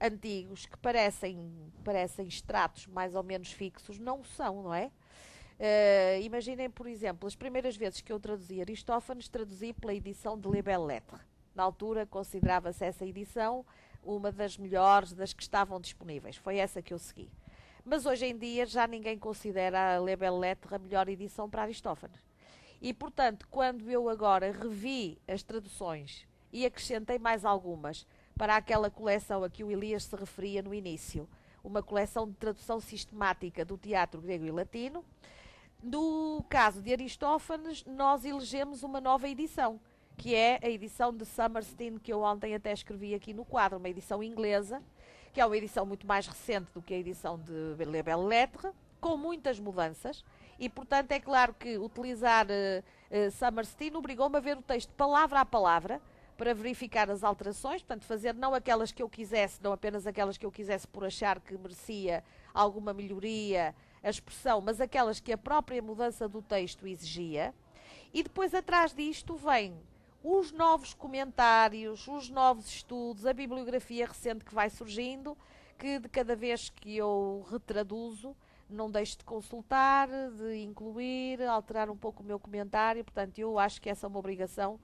[SPEAKER 2] antigos, que parecem extratos mais ou menos fixos, não são, não é? Imaginem, por exemplo, as primeiras vezes que eu traduzi Aristófanes, traduzi pela edição de Les Belles Lettres. Na altura considerava-se essa edição uma das melhores das que estavam disponíveis. Foi essa que eu segui. Mas hoje em dia já ninguém considera a Les Belles Lettres a melhor edição para Aristófanes. E, portanto, quando eu agora revi as traduções e acrescentei mais algumas para aquela coleção a que o Elias se referia no início, uma coleção de tradução sistemática do teatro grego e latino, no caso de Aristófanes, nós elegemos uma nova edição, que é a edição de Summerstein, que eu ontem até escrevi aqui no quadro, uma edição inglesa, que é uma edição muito mais recente do que a edição de Les Belles Lettres, com muitas mudanças, e portanto é claro que utilizar Summerstein obrigou-me a ver o texto palavra a palavra, para verificar as alterações, portanto fazer não aquelas que eu quisesse, não apenas aquelas que eu quisesse por achar que merecia alguma melhoria, a expressão, mas aquelas que a própria mudança do texto exigia. E depois atrás disto vem os novos comentários, os novos estudos, a bibliografia recente que vai surgindo, que de cada vez que eu retraduzo, não deixo de consultar, de incluir, alterar um pouco o meu comentário. Portanto, eu acho que essa é uma obrigação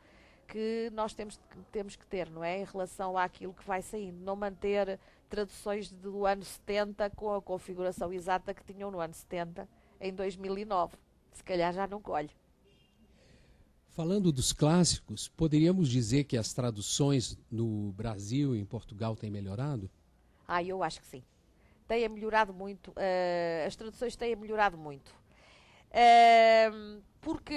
[SPEAKER 2] que nós temos que ter, não é? Em relação àquilo que vai saindo. Não manter traduções do ano 70 com a configuração exata que tinham no ano 70, em 2009. Se calhar já não colhe.
[SPEAKER 1] Falando dos clássicos, poderíamos dizer que as traduções no Brasil e em Portugal têm melhorado?
[SPEAKER 2] Eu acho que sim. Tem melhorado muito. As traduções têm melhorado muito. Porque,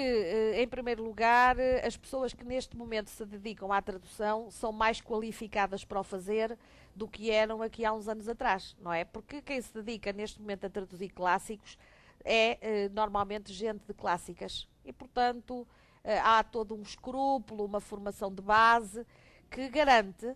[SPEAKER 2] em primeiro lugar, as pessoas que neste momento se dedicam à tradução são mais qualificadas para o fazer do que eram aqui há uns anos atrás, não é? Porque quem se dedica neste momento a traduzir clássicos é normalmente gente de clássicas e, portanto, há todo um escrúpulo, uma formação de base que garante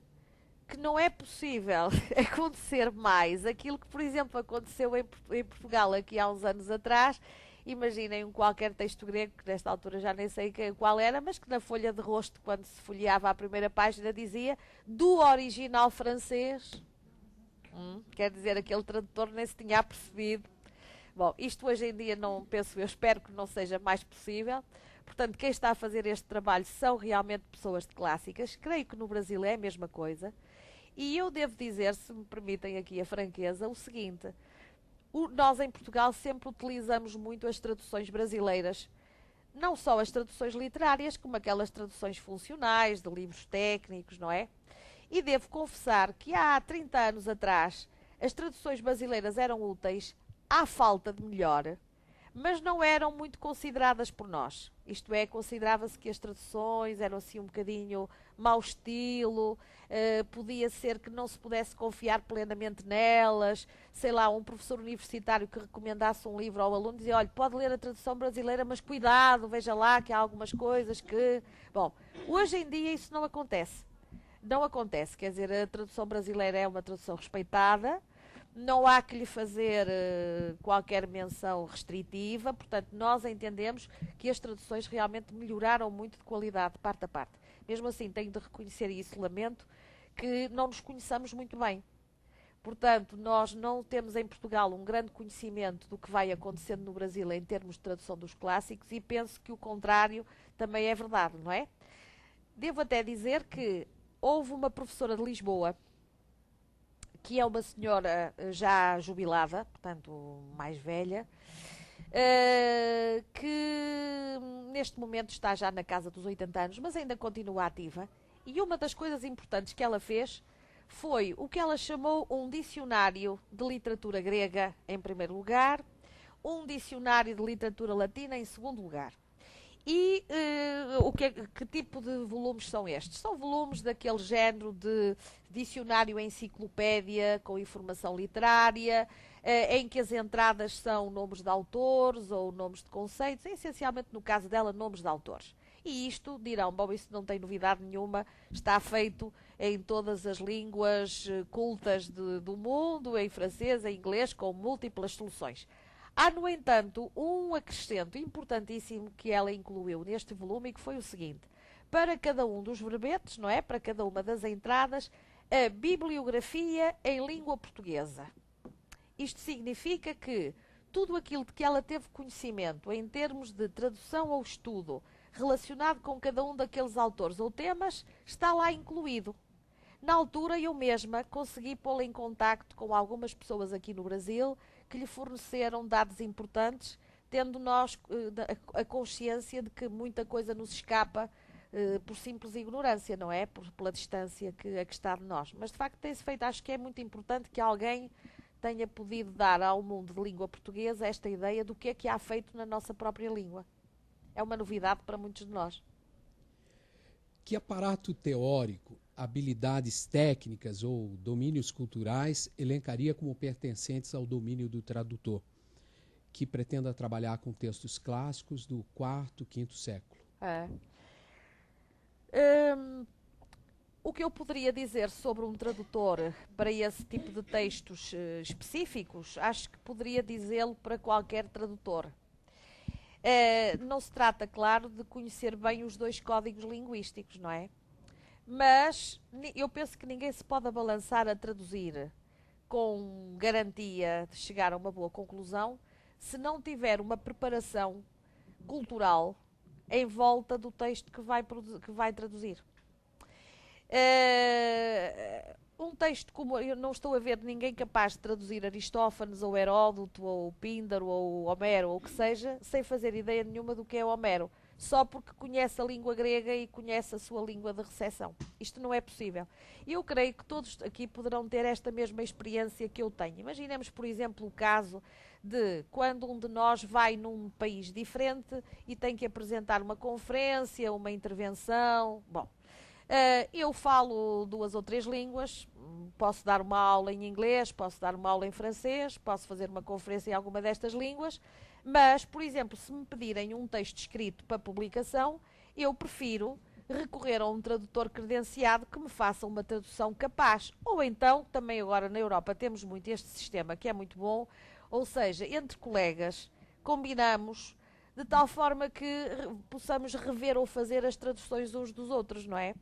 [SPEAKER 2] que não é possível acontecer mais aquilo que, por exemplo, aconteceu em Portugal aqui há uns anos atrás. Imaginem qualquer texto grego, que nesta altura já nem sei qual era, mas que na folha de rosto, quando se folheava a primeira página, dizia do original francês. Quer dizer, aquele tradutor nem se tinha apercebido. Bom, isto hoje em dia não penso, eu espero que não seja mais possível. Portanto, quem está a fazer este trabalho são realmente pessoas de clássicas. Creio que no Brasil é a mesma coisa. E eu devo dizer, se me permitem aqui a franqueza, o seguinte: Nós em Portugal sempre utilizamos muito as traduções brasileiras, não só as traduções literárias, como aquelas traduções funcionais, de livros técnicos, não é? E devo confessar que há 30 anos atrás as traduções brasileiras eram úteis à falta de melhor, mas não eram muito consideradas por nós. Isto é, considerava-se que as traduções eram assim um bocadinho mau estilo, podia ser que não se pudesse confiar plenamente nelas, sei lá, um professor universitário que recomendasse um livro ao aluno dizia, olha, pode ler a tradução brasileira, mas cuidado, veja lá que há algumas coisas que... Bom, hoje em dia isso não acontece. Não acontece, quer dizer, a tradução brasileira é uma tradução respeitada, não há que lhe fazer qualquer menção restritiva, portanto, nós entendemos que as traduções realmente melhoraram muito de qualidade, parte a parte. Mesmo assim, tenho de reconhecer, e isso lamento, que não nos conheçamos muito bem. Portanto, nós não temos em Portugal um grande conhecimento do que vai acontecendo no Brasil em termos de tradução dos clássicos e penso que o contrário também é verdade, não é? Devo até dizer que houve uma professora de Lisboa, que é uma senhora já jubilada, portanto mais velha, que neste momento está já na casa dos 80 anos, mas ainda continua ativa. E uma das coisas importantes que ela fez foi o que ela chamou um dicionário de literatura grega, em primeiro lugar, um dicionário de literatura latina, em segundo lugar. E que tipo de volumes são estes? São volumes daquele género de dicionário enciclopédia com informação literária, em que as entradas são nomes de autores ou nomes de conceitos, essencialmente no caso dela, nomes de autores. E isto, dirão, bom, isso não tem novidade nenhuma, está feito em todas as línguas cultas do mundo, em francês, em inglês, com múltiplas soluções. Há, no entanto, um acrescento importantíssimo que ela incluiu neste volume, que foi o seguinte: para cada um dos verbetes, não é? Para cada uma das entradas, a bibliografia em língua portuguesa. Isto significa que tudo aquilo de que ela teve conhecimento em termos de tradução ou estudo relacionado com cada um daqueles autores ou temas, está lá incluído. Na altura, eu mesma consegui pô-la em contacto com algumas pessoas aqui no Brasil que lhe forneceram dados importantes, tendo nós a consciência de que muita coisa nos escapa por simples ignorância, não é? Pela distância que está de nós. Mas, de facto, tem-se feito, acho que é muito importante que alguém tenha podido dar ao mundo de língua portuguesa esta ideia do que é que há feito na nossa própria língua. É uma novidade para muitos de nós.
[SPEAKER 1] Que aparato teórico, habilidades técnicas ou domínios culturais elencaria como pertencentes ao domínio do tradutor, que pretenda trabalhar com textos clássicos do IV, V século?
[SPEAKER 2] O que eu poderia dizer sobre um tradutor para esse tipo de textos específicos, acho que poderia dizê-lo para qualquer tradutor. Não se trata, claro, de conhecer bem os dois códigos linguísticos, não é? Mas eu penso que ninguém se pode abalançar a traduzir com garantia de chegar a uma boa conclusão se não tiver uma preparação cultural em volta do texto que vai traduzir. Um texto como... Eu não estou a ver ninguém capaz de traduzir Aristófanes, ou Heródoto, ou Píndaro, ou Homero, ou o que seja, sem fazer ideia nenhuma do que é Homero, só porque conhece a língua grega e conhece a sua língua de recepção. Isto não é possível. Eu creio que todos aqui poderão ter esta mesma experiência que eu tenho. Imaginemos, por exemplo, o caso de quando um de nós vai num país diferente e tem que apresentar uma conferência, uma intervenção. Bom, eu falo 2 ou 3 línguas, posso dar uma aula em inglês, posso dar uma aula em francês, posso fazer uma conferência em alguma destas línguas, mas, por exemplo, se me pedirem um texto escrito para publicação, eu prefiro recorrer a um tradutor credenciado que me faça uma tradução capaz. Ou então, também agora na Europa temos muito este sistema que é muito bom, ou seja, entre colegas combinamos de tal forma que possamos rever ou fazer as traduções uns dos outros, não é?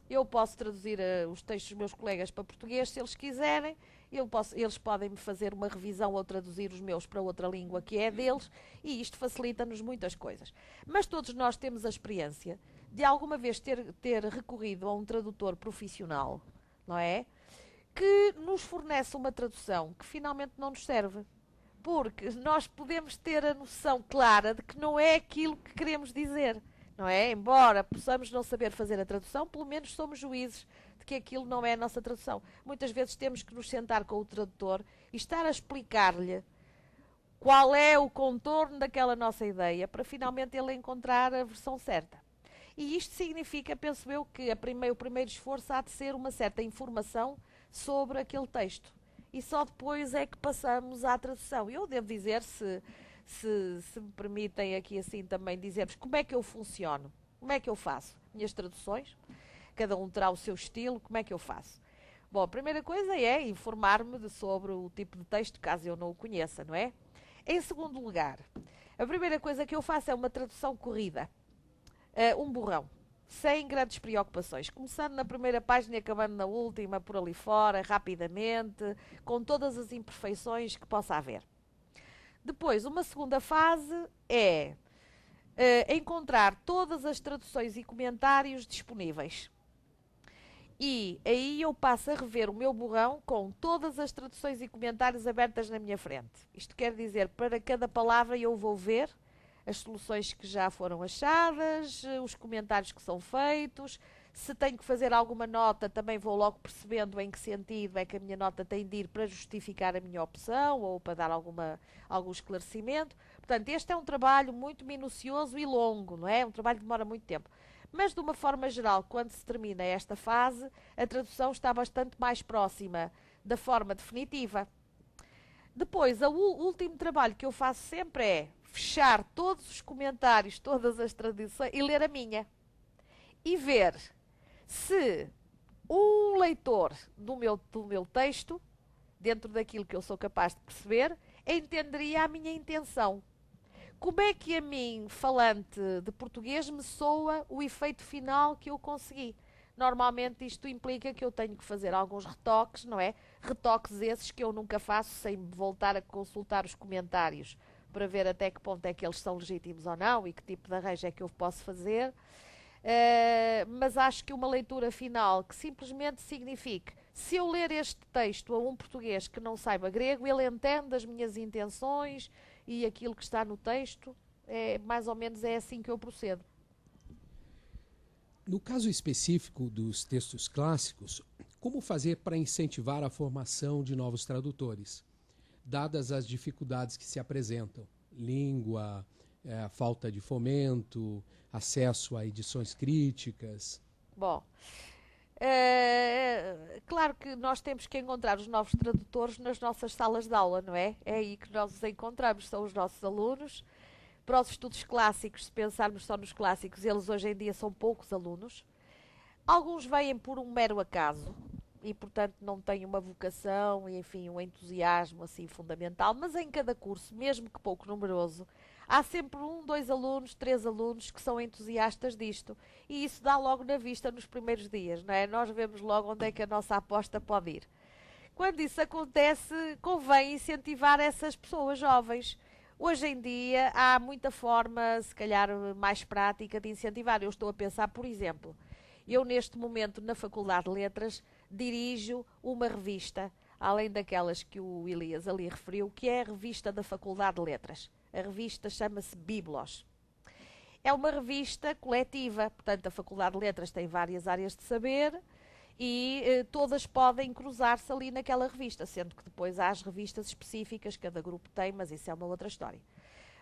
[SPEAKER 2] Eu posso traduzir os textos dos meus colegas para português, se eles quiserem. Eles podem me fazer uma revisão ou traduzir os meus para outra língua que é deles, e isto facilita-nos muitas coisas. Mas todos nós temos a experiência de alguma vez ter recorrido a um tradutor profissional, não é? Que nos fornece uma tradução que finalmente não nos serve. Porque nós podemos ter a noção clara de que não é aquilo que queremos dizer, não é? Embora possamos não saber fazer a tradução, pelo menos somos juízes de que aquilo não é a nossa tradução. Muitas vezes temos que nos sentar com o tradutor e estar a explicar-lhe qual é o contorno daquela nossa ideia, para finalmente ele encontrar a versão certa. E isto significa, penso eu, que o primeiro esforço há de ser uma certa informação sobre aquele texto. E só depois é que passamos à tradução. Eu devo dizer, se me permitem aqui assim também dizer-vos como é que eu funciono, como é que eu faço minhas traduções, cada um terá o seu estilo, como é que eu faço? Bom, a primeira coisa é informar-me sobre o tipo de texto, caso eu não o conheça, não é? Em segundo lugar, a primeira coisa que eu faço é uma tradução corrida, um borrão, sem grandes preocupações, começando na primeira página e acabando na última, por ali fora, rapidamente, com todas as imperfeições que possa haver. Depois, uma segunda fase é encontrar todas as traduções e comentários disponíveis. E aí eu passo a rever o meu borrão com todas as traduções e comentários abertas na minha frente. Isto quer dizer, para cada palavra eu vou ver as soluções que já foram achadas, os comentários que são feitos. Se tenho que fazer alguma nota, também vou logo percebendo em que sentido é que a minha nota tem de ir para justificar a minha opção ou para dar algum esclarecimento. Portanto, este é um trabalho muito minucioso e longo, não é? Um trabalho que demora muito tempo. Mas, de uma forma geral, quando se termina esta fase, a tradução está bastante mais próxima da forma definitiva. Depois, o último trabalho que eu faço sempre é fechar todos os comentários, todas as traduções e ler a minha. E ver se um leitor do meu texto, dentro daquilo que eu sou capaz de perceber, entenderia a minha intenção. Como é que a mim, falante de português, me soa o efeito final que eu consegui? Normalmente isto implica que eu tenho que fazer alguns retoques, não é? Retoques esses que eu nunca faço sem voltar a consultar os comentários para ver até que ponto é que eles são legítimos ou não e que tipo de arranjo é que eu posso fazer. Mas acho que uma leitura final que simplesmente signifique, se eu ler este texto a um português que não saiba grego, ele entende as minhas intenções e aquilo que está no texto, mais ou menos é assim que eu procedo.
[SPEAKER 1] No caso específico dos textos clássicos, como fazer para incentivar a formação de novos tradutores, dadas as dificuldades que se apresentam? Língua, falta de fomento, acesso a edições críticas.
[SPEAKER 2] Bom, claro que nós temos que encontrar os novos tradutores nas nossas salas de aula, não é? É aí que nós os encontramos, são os nossos alunos. Para os estudos clássicos, se pensarmos só nos clássicos, eles hoje em dia são poucos alunos. Alguns vêm por um mero acaso e, portanto, não têm uma vocação e, enfim, um entusiasmo assim fundamental, mas em cada curso, mesmo que pouco numeroso, há sempre 1, 2 alunos, 3 alunos que são entusiastas disto. E isso dá logo na vista nos primeiros dias, não é? Nós vemos logo onde é que a nossa aposta pode ir. Quando isso acontece, convém incentivar essas pessoas jovens. Hoje em dia há muita forma, se calhar mais prática, de incentivar. Eu estou a pensar, por exemplo, eu neste momento na Faculdade de Letras dirijo uma revista, além daquelas que o Elias ali referiu, que é a revista da Faculdade de Letras. A revista chama-se Biblos. É uma revista coletiva, portanto a Faculdade de Letras tem várias áreas de saber e todas podem cruzar-se ali naquela revista, sendo que depois há as revistas específicas, cada grupo tem, mas isso é uma outra história.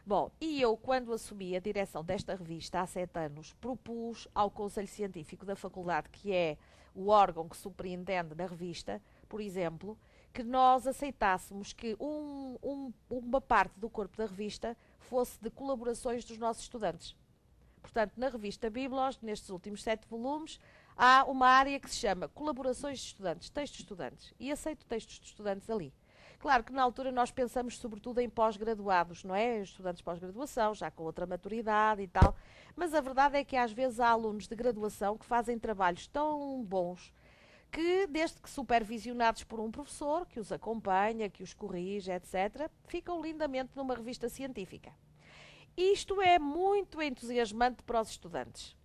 [SPEAKER 2] Bom, e eu, quando assumi a direção desta revista há 7 anos, propus ao Conselho Científico da Faculdade, que é o órgão que superintende na revista, por exemplo, que nós aceitássemos que uma parte do corpo da revista fosse de colaborações dos nossos estudantes. Portanto, na revista Biblos, nestes últimos 7 volumes, há uma área que se chama Colaborações de Estudantes, Textos de Estudantes, e aceito textos de estudantes ali. Claro que na altura nós pensamos sobretudo em pós-graduados, não é? Estudantes de pós-graduação, já com outra maturidade e tal, mas a verdade é que às vezes há alunos de graduação que fazem trabalhos tão bons que, desde que supervisionados por um professor, que os acompanha, que os corrige, etc., ficam lindamente numa revista científica. Isto é muito entusiasmante para os estudantes.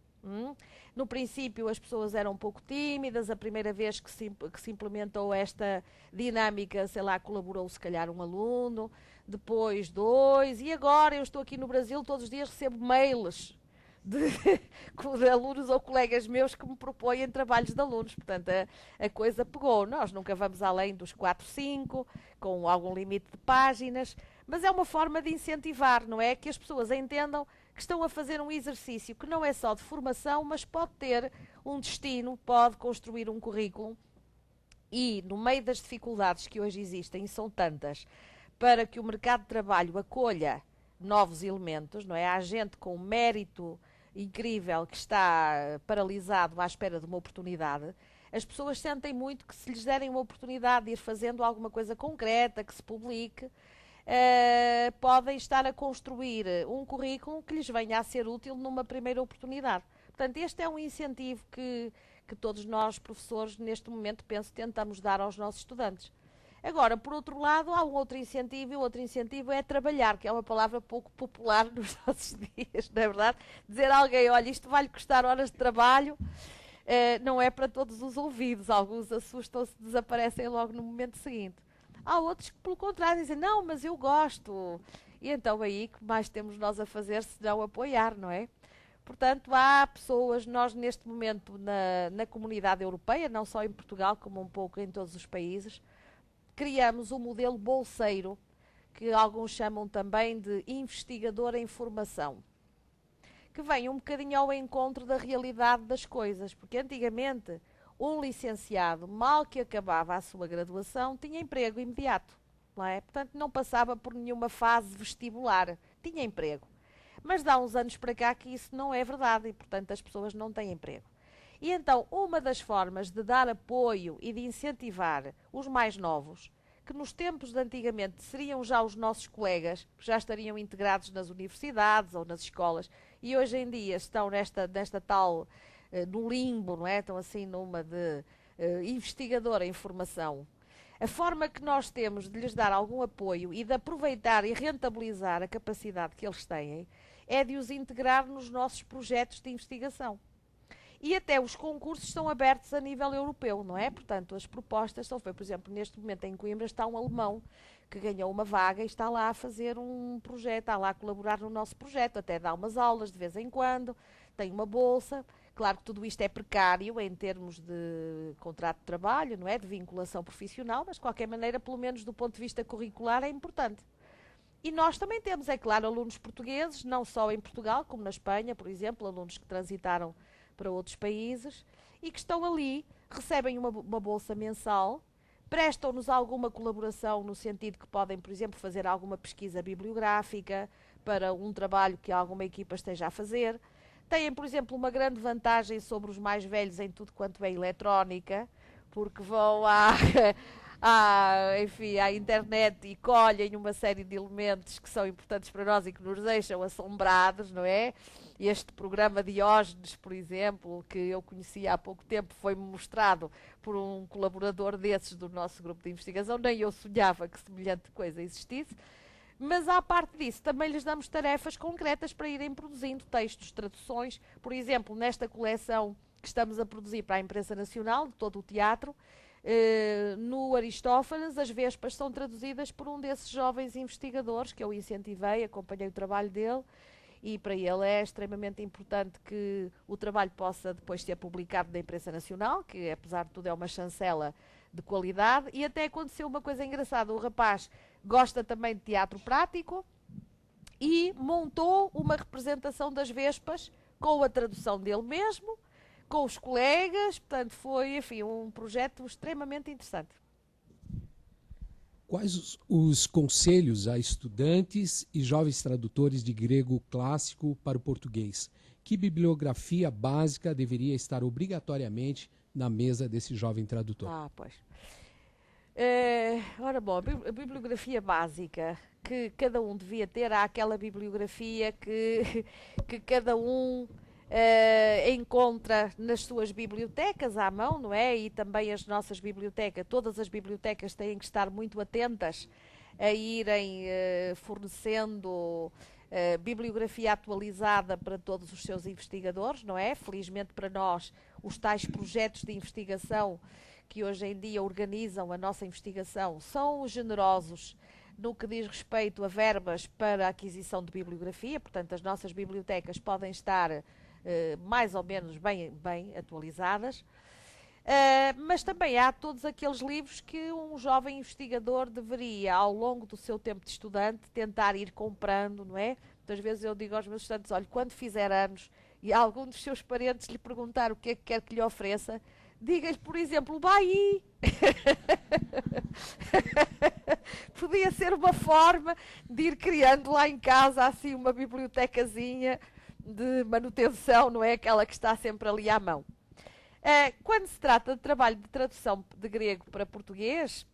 [SPEAKER 2] No princípio as pessoas eram um pouco tímidas, a primeira vez que se implementou esta dinâmica, sei lá, colaborou se calhar um aluno, depois dois, e agora eu estou aqui no Brasil, todos os dias recebo mails de alunos ou colegas meus que me propõem trabalhos de alunos. Portanto, a coisa pegou. Nós nunca vamos além dos 4, 5, com algum limite de páginas, mas é uma forma de incentivar, não é? Que as pessoas entendam que estão a fazer um exercício que não é só de formação, mas pode ter um destino, pode construir um currículo e, no meio das dificuldades que hoje existem, e são tantas, para que o mercado de trabalho acolha novos elementos, não é? Há gente com mérito incrível que está paralisado à espera de uma oportunidade. As pessoas sentem muito que se lhes derem uma oportunidade de ir fazendo alguma coisa concreta, que se publique, podem estar a construir um currículo que lhes venha a ser útil numa primeira oportunidade. Portanto, este é um incentivo que todos nós, professores, neste momento, penso, tentamos dar aos nossos estudantes. Agora, por outro lado, há um outro incentivo, e o outro incentivo é trabalhar, que é uma palavra pouco popular nos nossos dias, não é verdade? Dizer a alguém, olha, isto vai-lhe custar horas de trabalho, não é para todos os ouvidos. Alguns assustam-se, desaparecem logo no momento seguinte. Há outros que, pelo contrário, dizem, não, mas eu gosto. E então aí, que mais temos nós a fazer se não apoiar, não é? Portanto, há pessoas, nós neste momento na comunidade europeia, não só em Portugal, como um pouco em todos os países, criamos um modelo bolseiro, que alguns chamam também de investigador em formação, que vem um bocadinho ao encontro da realidade das coisas, porque antigamente um licenciado, mal que acabava a sua graduação, tinha emprego imediato, não é? Portanto, não passava por nenhuma fase vestibular, tinha emprego. Mas dá uns anos para cá que isso não é verdade e, portanto, as pessoas não têm emprego. E então, uma das formas de dar apoio e de incentivar os mais novos, que nos tempos de antigamente seriam já os nossos colegas, que já estariam integrados nas universidades ou nas escolas, e hoje em dia estão nesta tal, no limbo, não é? Estão assim numa de investigadora em formação. A forma que nós temos de lhes dar algum apoio e de aproveitar e rentabilizar a capacidade que eles têm é de os integrar nos nossos projetos de investigação. E até os concursos estão abertos a nível europeu, não é? Portanto, as propostas são feitas. Por exemplo, neste momento em Coimbra está um alemão que ganhou uma vaga e está lá a fazer um projeto, está lá a colaborar no nosso projeto, até dá umas aulas de vez em quando, tem uma bolsa. Claro que tudo isto é precário em termos de contrato de trabalho, não é? De vinculação profissional, mas de qualquer maneira, pelo menos do ponto de vista curricular, é importante. E nós também temos, é claro, alunos portugueses, não só em Portugal, como na Espanha, por exemplo, alunos que transitaram para outros países e que estão ali, recebem uma bolsa mensal, prestam-nos alguma colaboração no sentido que podem, por exemplo, fazer alguma pesquisa bibliográfica para um trabalho que alguma equipa esteja a fazer. Têm, por exemplo, uma grande vantagem sobre os mais velhos em tudo quanto é eletrónica, porque vão enfim, à internet e colhem uma série de elementos que são importantes para nós e que nos deixam assombrados, não é? Este programa Diógenes, por exemplo, que eu conheci há pouco tempo, foi-me mostrado por um colaborador desses do nosso grupo de investigação, nem eu sonhava que semelhante coisa existisse. Mas, à parte disso, também lhes damos tarefas concretas para irem produzindo textos, traduções. Por exemplo, nesta coleção que estamos a produzir para a imprensa nacional, de todo o teatro, no Aristófanes, as Vespas são traduzidas por um desses jovens investigadores que eu incentivei, acompanhei o trabalho dele, e para ele é extremamente importante que o trabalho possa depois ser publicado na imprensa nacional, que apesar de tudo é uma chancela de qualidade. E até aconteceu uma coisa engraçada, o rapaz gosta também de teatro prático e montou uma representação das Vespas com a tradução dele mesmo, com os colegas, portanto foi, enfim, um projeto extremamente interessante.
[SPEAKER 1] Quais os conselhos a estudantes e jovens tradutores de grego clássico para o português? Que bibliografia básica deveria estar obrigatoriamente na mesa desse jovem tradutor?
[SPEAKER 2] Pois. Ora bom, a bibliografia básica que cada um devia ter, há aquela bibliografia que cada um encontra nas suas bibliotecas à mão, não é? E também as nossas bibliotecas, todas as bibliotecas têm que estar muito atentas a irem fornecendo bibliografia atualizada para todos os seus investigadores, não é? Felizmente para nós, os tais projetos de investigação que hoje em dia organizam a nossa investigação são generosos no que diz respeito a verbas para a aquisição de bibliografia, portanto as nossas bibliotecas podem estar mais ou menos bem atualizadas. Mas também há todos aqueles livros que um jovem investigador deveria, ao longo do seu tempo de estudante, tentar ir comprando, não é? Muitas vezes eu digo aos meus estudantes, olha, quando fizer anos e algum dos seus parentes lhe perguntar o que é que quer que lhe ofereça, diga-lhe, por exemplo, o Baí. Podia ser uma forma de ir criando lá em casa assim uma bibliotecazinha de manutenção, não é? Aquela que está sempre ali à mão. Quando se trata de trabalho de tradução de grego para português,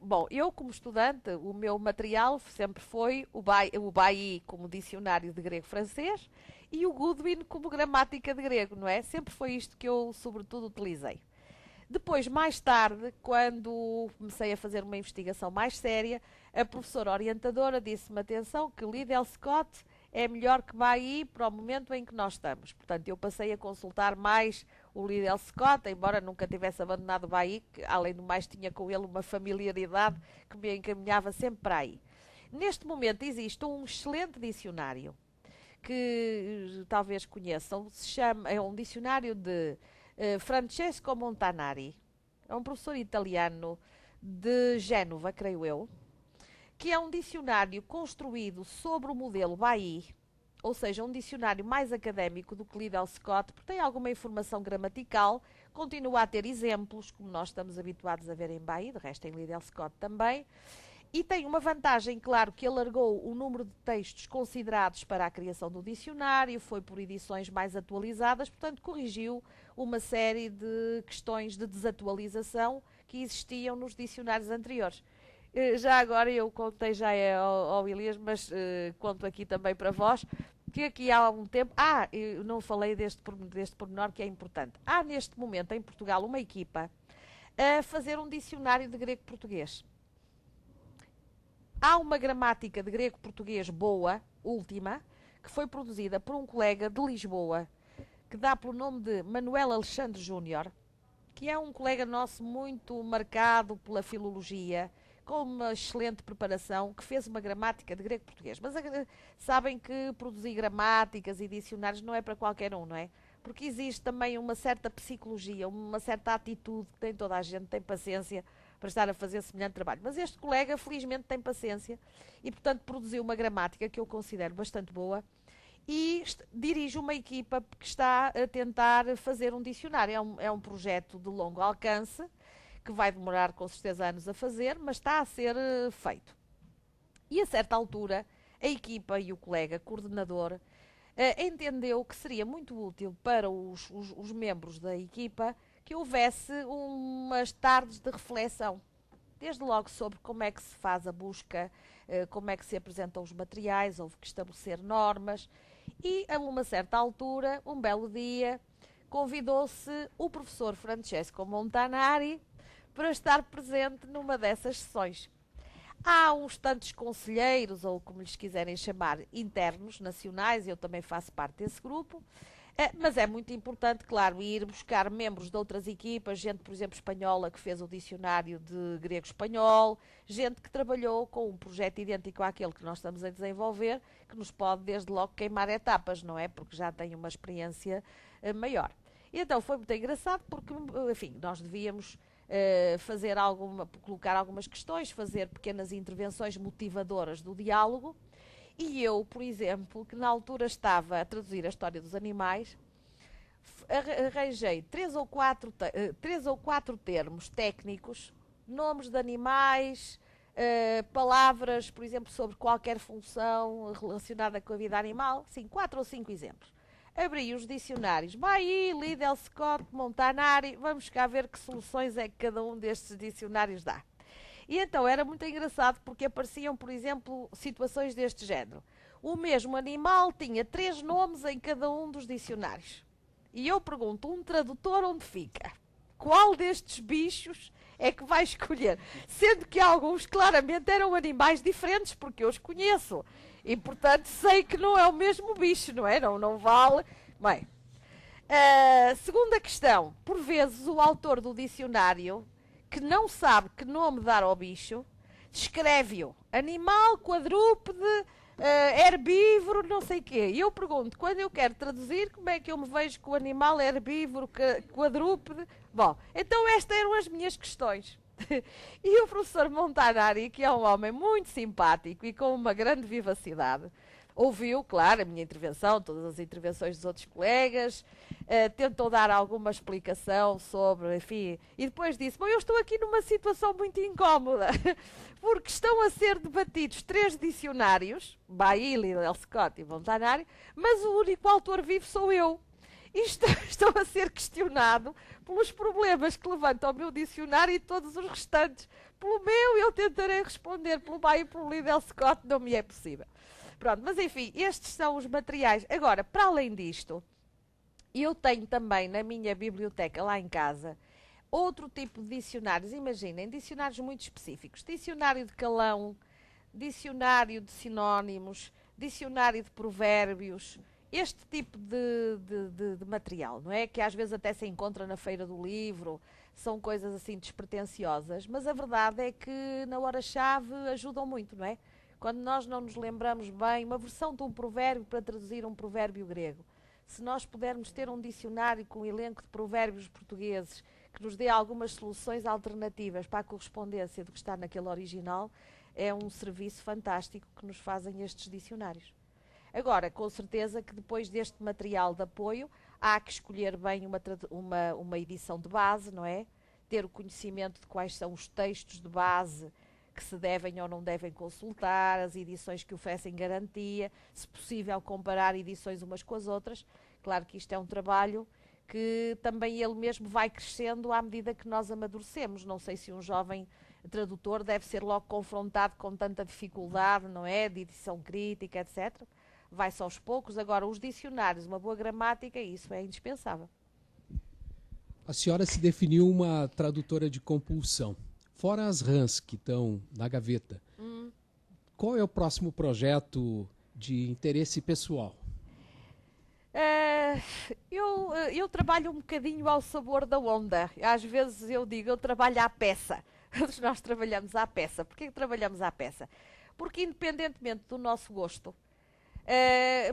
[SPEAKER 2] bom, eu como estudante, o meu material sempre foi o Bailly como dicionário de grego-francês e o Goodwin como gramática de grego, não é? Sempre foi isto que eu, sobretudo, utilizei. Depois, mais tarde, quando comecei a fazer uma investigação mais séria, a professora orientadora disse-me, atenção, que Liddell Scott é melhor que Bailly para o momento em que nós estamos. Portanto, eu passei a consultar mais o Liddell Scott, embora nunca tivesse abandonado o Bailly, que além do mais tinha com ele uma familiaridade que me encaminhava sempre para aí. Neste momento existe um excelente dicionário, que talvez conheçam, é um dicionário de Francesco Montanari, é um professor italiano de Génova, creio eu, que é um dicionário construído sobre o modelo Bailly, ou seja, um dicionário mais académico do que Liddell Scott, porque tem alguma informação gramatical, continua a ter exemplos, como nós estamos habituados a ver em Bailly, de resto em Liddell Scott também, e tem uma vantagem, claro, que alargou o número de textos considerados para a criação do dicionário, foi por edições mais atualizadas, portanto corrigiu uma série de questões de desatualização que existiam nos dicionários anteriores. Já agora, eu contei já ao Elias, mas conto aqui também para vós, que aqui há algum tempo... eu não falei deste pormenor que é importante. Há neste momento em Portugal uma equipa a fazer um dicionário de grego-português. Há uma gramática de grego-português boa, última, que foi produzida por um colega de Lisboa, que dá pelo nome de Manuel Alexandre Júnior, que é um colega nosso muito marcado pela filologia, com uma excelente preparação, que fez uma gramática de grego-português. Mas sabem que produzir gramáticas e dicionários não é para qualquer um, não é? Porque existe também uma certa psicologia, uma certa atitude que tem toda a gente, tem paciência para estar a fazer semelhante trabalho. Mas este colega, felizmente, tem paciência e, portanto, produziu uma gramática que eu considero bastante boa e dirige uma equipa que está a tentar fazer um dicionário. É um projeto de longo alcance, que vai demorar com certeza anos a fazer, mas está a ser feito. E a certa altura, a equipa e o colega coordenador entendeu que seria muito útil para os membros da equipa que houvesse umas tardes de reflexão, desde logo sobre como é que se faz a busca, como é que se apresentam os materiais, houve que estabelecer normas, e a uma certa altura, um belo dia, convidou-se o professor Francesco Montanari para estar presente numa dessas sessões. Há uns tantos conselheiros, ou como lhes quiserem chamar, internos, nacionais, eu também faço parte desse grupo, mas é muito importante, claro, ir buscar membros de outras equipas, gente, por exemplo, espanhola, que fez o dicionário de grego-espanhol, gente que trabalhou com um projeto idêntico àquele que nós estamos a desenvolver, que nos pode, desde logo, queimar etapas, não é? Porque já tem uma experiência maior. E então foi muito engraçado, porque, enfim, nós devíamos colocar algumas questões, fazer pequenas intervenções motivadoras do diálogo. E eu, por exemplo, que na altura estava a traduzir a história dos animais, arranjei três ou quatro termos técnicos, nomes de animais, palavras, por exemplo, sobre qualquer função relacionada com a vida animal, sim, 4 ou 5 exemplos. Abri os dicionários, Bailly, Liddell Scott, Montanari, vamos cá ver que soluções é que cada um destes dicionários dá. E então era muito engraçado porque apareciam, por exemplo, situações deste género. O mesmo animal tinha 3 nomes em cada um dos dicionários. E eu pergunto, um tradutor onde fica? Qual destes bichos é que vai escolher. Sendo que alguns claramente eram animais diferentes, porque eu os conheço. E, portanto, sei que não é o mesmo bicho, não é? Não vale. Bem, segunda questão. Por vezes, o autor do dicionário, que não sabe que nome dar ao bicho, descreve-o. Animal, quadrúpede, herbívoro, não sei o quê. E eu pergunto, quando eu quero traduzir, como é que eu me vejo com o animal herbívoro, quadrúpede? Bom, então estas eram as minhas questões. E o professor Montanari, que é um homem muito simpático e com uma grande vivacidade, ouviu, claro, a minha intervenção, todas as intervenções dos outros colegas, tentou dar alguma explicação sobre, enfim, e depois disse, bom, eu estou aqui numa situação muito incómoda, porque estão a ser debatidos 3 dicionários, Bailey, Scott e Montanari, mas o único autor vivo sou eu. E estou a ser questionado pelos problemas que levanta o meu dicionário e todos os restantes. Pelo meu, eu tentarei responder. Pelo Bailey e pelo Liddell Scott, não me é possível. Pronto, mas enfim, estes são os materiais. Agora, para além disto, eu tenho também na minha biblioteca, lá em casa, outro tipo de dicionários. Imaginem, dicionários muito específicos. Dicionário de calão, dicionário de sinónimos, dicionário de provérbios, este tipo de material, não é? Que às vezes até se encontra na feira do livro, são coisas assim despretensiosas, mas a verdade é que na hora-chave ajudam muito, não é? Quando nós não nos lembramos bem, uma versão de um provérbio para traduzir um provérbio grego. Se nós pudermos ter um dicionário com um elenco de provérbios portugueses que nos dê algumas soluções alternativas para a correspondência do que está naquele original, é um serviço fantástico que nos fazem estes dicionários. Agora, com certeza que depois deste material de apoio, há que escolher bem uma edição de base, não é? Ter o conhecimento de quais são os textos de base que se devem ou não devem consultar, as edições que oferecem garantia, se possível comparar edições umas com as outras. Claro que isto é um trabalho que também ele mesmo vai crescendo à medida que nós amadurecemos. Não sei se um jovem tradutor deve ser logo confrontado com tanta dificuldade, não é? De edição crítica, etc. Vai-se aos poucos. Agora, os dicionários, uma boa gramática, isso é indispensável.
[SPEAKER 1] A senhora se definiu uma tradutora de compulsão. Fora as RANs que estão na gaveta, qual é o próximo projeto de interesse pessoal?
[SPEAKER 2] Eu trabalho um bocadinho ao sabor da onda. Às vezes eu digo, eu trabalho à peça. Nós trabalhamos à peça. Porquê que trabalhamos à peça? Porque independentemente do nosso gosto,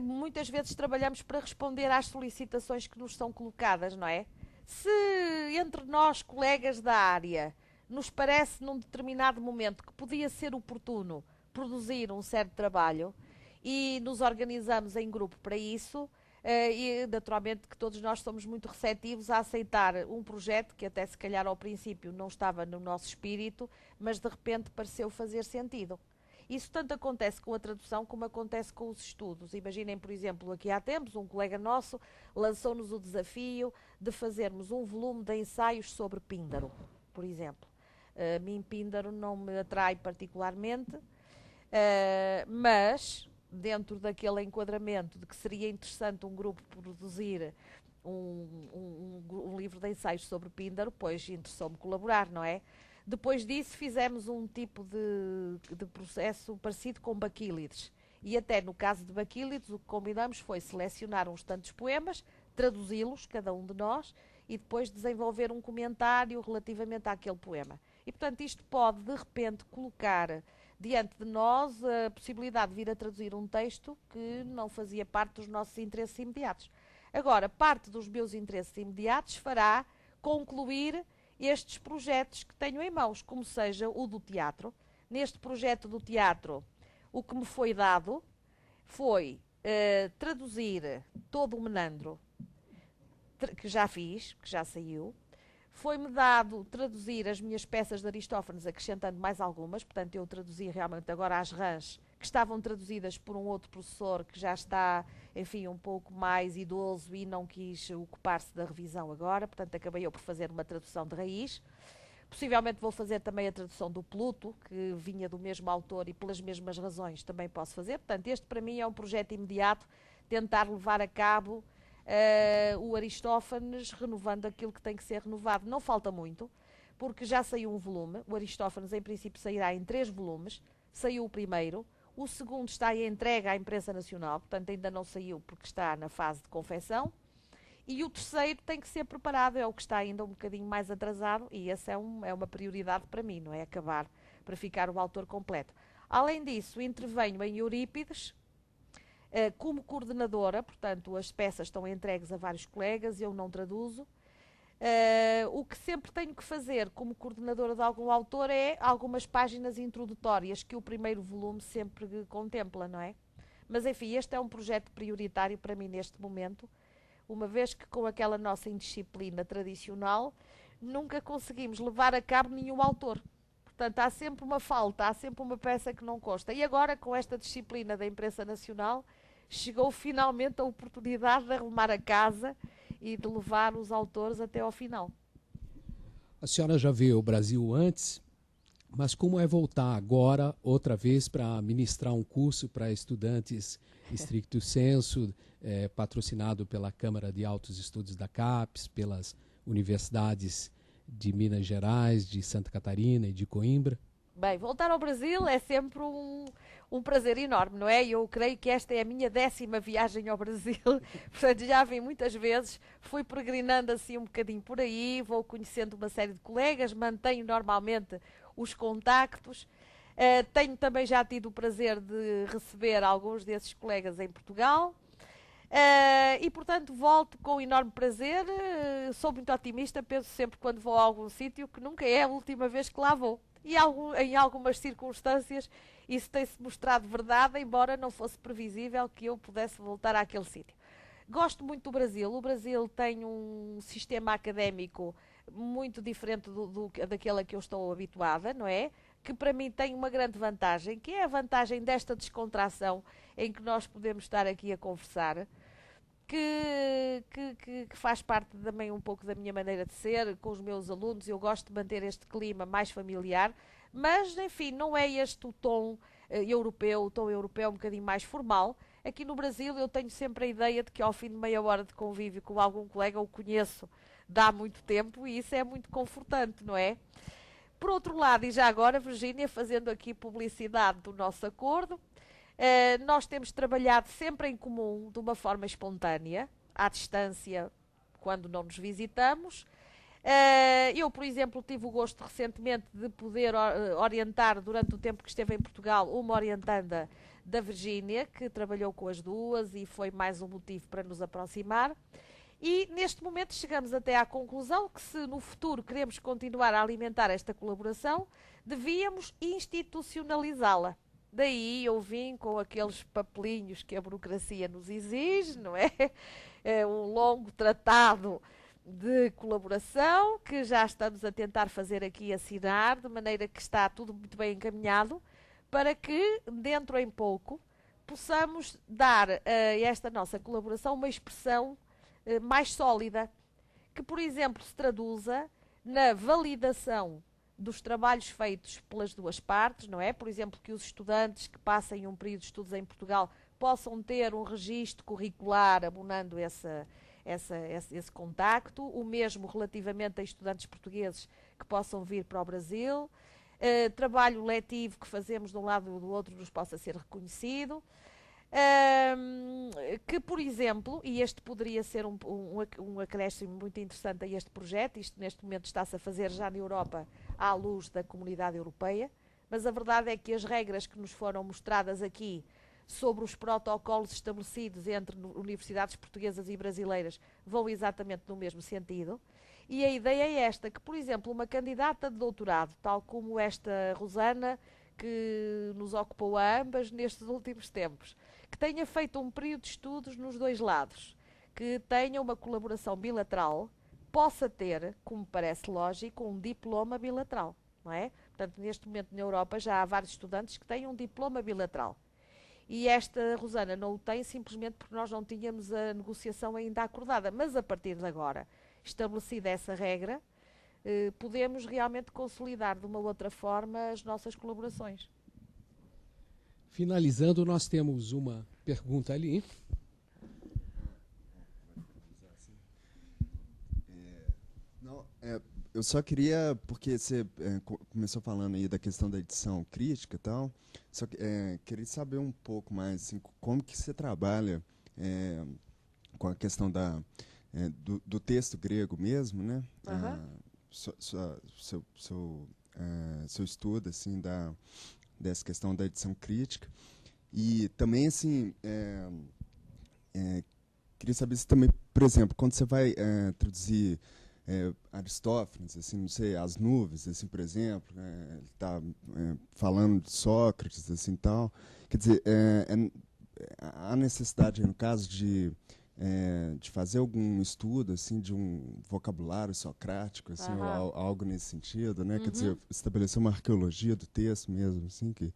[SPEAKER 2] muitas vezes trabalhamos para responder às solicitações que nos são colocadas, não é? Se entre nós, colegas da área, nos parece num determinado momento que podia ser oportuno produzir um certo trabalho e nos organizamos em grupo para isso, e naturalmente que todos nós somos muito receptivos a aceitar um projeto que até se calhar ao princípio não estava no nosso espírito, mas de repente pareceu fazer sentido. Isso tanto acontece com a tradução como acontece com os estudos. Imaginem, por exemplo, aqui há tempos um colega nosso lançou-nos o desafio de fazermos um volume de ensaios sobre Píndaro, por exemplo. A mim Píndaro não me atrai particularmente, mas dentro daquele enquadramento de que seria interessante um grupo produzir um livro de ensaios sobre Píndaro, pois interessou-me colaborar, não é? Depois disso fizemos um tipo de processo parecido com Baquílides. E até no caso de Baquílides o que combinamos foi selecionar uns tantos poemas, traduzi-los, cada um de nós, e depois desenvolver um comentário relativamente àquele poema. E, portanto, isto pode, de repente, colocar diante de nós a possibilidade de vir a traduzir um texto que não fazia parte dos nossos interesses imediatos. Agora, parte dos meus interesses imediatos fará concluir estes projetos que tenho em mãos, como seja o do teatro. Neste projeto do teatro, o que me foi dado foi traduzir todo o Menandro, que já fiz, que já saiu. Foi-me dado traduzir as minhas peças de Aristófanes, acrescentando mais algumas, portanto eu traduzi realmente agora as RANs, que estavam traduzidas por um outro professor que já está, enfim, um pouco mais idoso e não quis ocupar-se da revisão agora, portanto acabei eu por fazer uma tradução de raiz. Possivelmente vou fazer também a tradução do Pluto, que vinha do mesmo autor e pelas mesmas razões também posso fazer. Portanto, este para mim é um projeto imediato, tentar levar a cabo o Aristófanes, renovando aquilo que tem que ser renovado. Não falta muito, porque já saiu um volume. O Aristófanes, em princípio, sairá em 3 volumes. Saiu o primeiro. O segundo está em entrega à imprensa nacional, portanto ainda não saiu porque está na fase de confecção. E o terceiro tem que ser preparado, é o que está ainda um bocadinho mais atrasado, e essa é uma prioridade para mim, não é? Acabar para ficar o autor completo. Além disso, intervenho em Eurípides como coordenadora, portanto as peças estão entregues a vários colegas, eu não traduzo. O que sempre tenho que fazer como coordenadora de algum autor é algumas páginas introdutórias que o primeiro volume sempre contempla, não é? Mas enfim, este é um projeto prioritário para mim neste momento, uma vez que com aquela nossa indisciplina tradicional nunca conseguimos levar a cabo nenhum autor. Portanto, há sempre uma falta, há sempre uma peça que não consta. E agora, com esta disciplina da imprensa nacional, chegou finalmente a oportunidade de arrumar a casa e de levar os autores até ao final.
[SPEAKER 1] A senhora já veio ao Brasil antes, mas como é voltar agora, outra vez, para ministrar um curso para estudantes stricto sensu, patrocinado pela Câmara de Altos Estudos da CAPES, pelas universidades de Minas Gerais, de Santa Catarina e de Coimbra?
[SPEAKER 2] Bem, voltar ao Brasil é sempre um prazer enorme, não é? Eu creio que esta é a minha 10ª viagem ao Brasil, portanto já vim muitas vezes, fui peregrinando assim um bocadinho por aí, vou conhecendo uma série de colegas, mantenho normalmente os contactos, tenho também já tido o prazer de receber alguns desses colegas em Portugal, e portanto volto com enorme prazer, sou muito otimista, penso sempre quando vou a algum sítio que nunca é a última vez que lá vou. E em algumas circunstâncias isso tem-se mostrado verdade, embora não fosse previsível que eu pudesse voltar àquele sítio. Gosto muito do Brasil. O Brasil tem um sistema académico muito diferente daquele a que eu estou habituada, não é? Que para mim tem uma grande vantagem, que é a vantagem desta descontração em que nós podemos estar aqui a conversar, que faz parte também um pouco da minha maneira de ser com os meus alunos. Eu gosto de manter este clima mais familiar, mas enfim, não é este o tom europeu, o tom europeu um bocadinho mais formal. Aqui no Brasil eu tenho sempre a ideia de que ao fim de meia hora de convívio com algum colega eu conheço de há muito tempo, e isso é muito confortante, não é? Por outro lado, e já agora, Virgínia, fazendo aqui publicidade do nosso acordo, nós temos trabalhado sempre em comum, de uma forma espontânea, à distância, quando não nos visitamos. Eu, por exemplo, tive o gosto recentemente de poder orientar, durante o tempo que esteve em Portugal, uma orientanda da Virgínia, que trabalhou com as duas e foi mais um motivo para nos aproximar. E neste momento chegamos até à conclusão que, se no futuro queremos continuar a alimentar esta colaboração, devíamos institucionalizá-la. Daí eu vim com aqueles papelinhos que a burocracia nos exige, não é? Um longo tratado de colaboração que já estamos a tentar fazer aqui assinar, de maneira que está tudo muito bem encaminhado, para que, dentro em pouco, possamos dar a esta nossa colaboração uma expressão mais sólida, que, por exemplo, se traduza na validação dos trabalhos feitos pelas duas partes, não é? Por exemplo, que os estudantes que passem um período de estudos em Portugal possam ter um registro curricular abonando esse contacto, o mesmo relativamente a estudantes portugueses que possam vir para o Brasil, trabalho letivo que fazemos de um lado ou do outro nos possa ser reconhecido, que, por exemplo, e este poderia ser um acréscimo muito interessante a este projeto, isto neste momento está-se a fazer já na Europa à luz da Comunidade Europeia, mas a verdade é que as regras que nos foram mostradas aqui sobre os protocolos estabelecidos entre universidades portuguesas e brasileiras vão exatamente no mesmo sentido. E a ideia é esta, que, por exemplo, uma candidata de doutorado, tal como esta Rosana, que nos ocupou a ambas nestes últimos tempos, que tenha feito um período de estudos nos dois lados, que tenha uma colaboração bilateral, possa ter, como parece lógico, um diploma bilateral, não é? Portanto, neste momento na Europa já há vários estudantes que têm um diploma bilateral. E esta Rosana não o tem simplesmente porque nós não tínhamos a negociação ainda acordada. Mas a partir de agora, estabelecida essa regra, podemos realmente consolidar de uma outra forma as nossas colaborações.
[SPEAKER 1] Finalizando, nós temos uma pergunta ali.
[SPEAKER 3] eu só queria, porque você começou falando aí da questão da edição crítica e tal, só que queria saber um pouco mais, assim, como que você trabalha com a questão do texto grego mesmo, né?
[SPEAKER 2] Aham.
[SPEAKER 3] Seu estudo, assim, dessa questão da edição crítica. E também, assim, queria saber se também, por exemplo, quando você vai traduzir Aristófanes, assim, não sei, as nuvens, assim, por exemplo, ele está falando de Sócrates, assim, tal. Quer dizer, há necessidade, no caso, de fazer algum estudo, assim, de um vocabulário socrático, assim, ou
[SPEAKER 2] Aham.
[SPEAKER 3] algo nesse sentido, né? Quer
[SPEAKER 2] Uhum.
[SPEAKER 3] dizer, estabelecer uma arqueologia do texto mesmo, assim, que...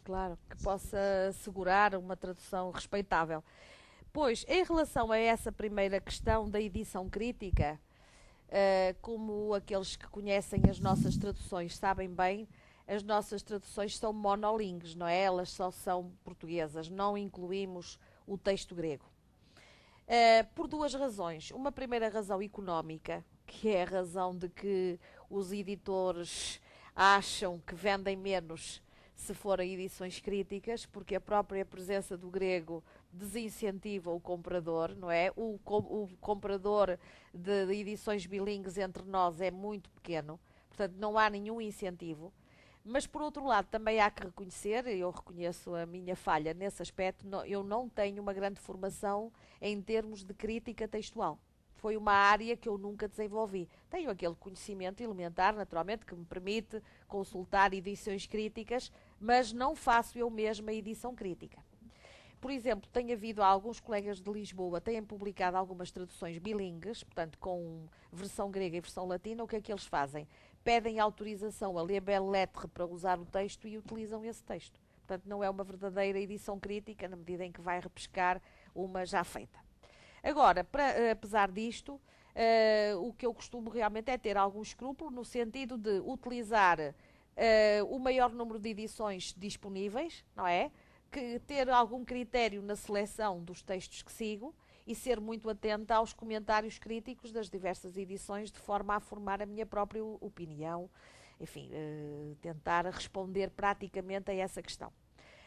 [SPEAKER 2] Claro, que possa assegurar uma tradução respeitável. Pois, em relação a essa primeira questão da edição crítica, como aqueles que conhecem as nossas traduções sabem bem, as nossas traduções são monolingues, não é? Elas só são portuguesas, não incluímos o texto grego. Por duas razões. Uma primeira razão económica, que é a razão de que os editores acham que vendem menos se forem edições críticas, porque a própria presença do grego desincentiva o comprador, não é? O comprador de edições bilíngues entre nós é muito pequeno, portanto não há nenhum incentivo. Mas por outro lado, também há que reconhecer, eu reconheço a minha falha nesse aspecto, eu não tenho uma grande formação em termos de crítica textual. Foi uma área que eu nunca desenvolvi. Tenho aquele conhecimento elementar, naturalmente, que me permite consultar edições críticas, mas não faço eu mesma edição crítica. Por exemplo, tem havido alguns colegas de Lisboa têm publicado algumas traduções bilíngues, portanto, com versão grega e versão latina. O que é que eles fazem? Pedem autorização a ler belles lettres para usar o texto e utilizam esse texto. Portanto, não é uma verdadeira edição crítica, na medida em que vai repescar uma já feita. Agora, apesar disto, o que eu costumo realmente é ter algum escrúpulo no sentido de utilizar o maior número de edições disponíveis, não é? Que ter algum critério na seleção dos textos que sigo e ser muito atenta aos comentários críticos das diversas edições, de forma a formar a minha própria opinião, enfim, tentar responder praticamente a essa questão.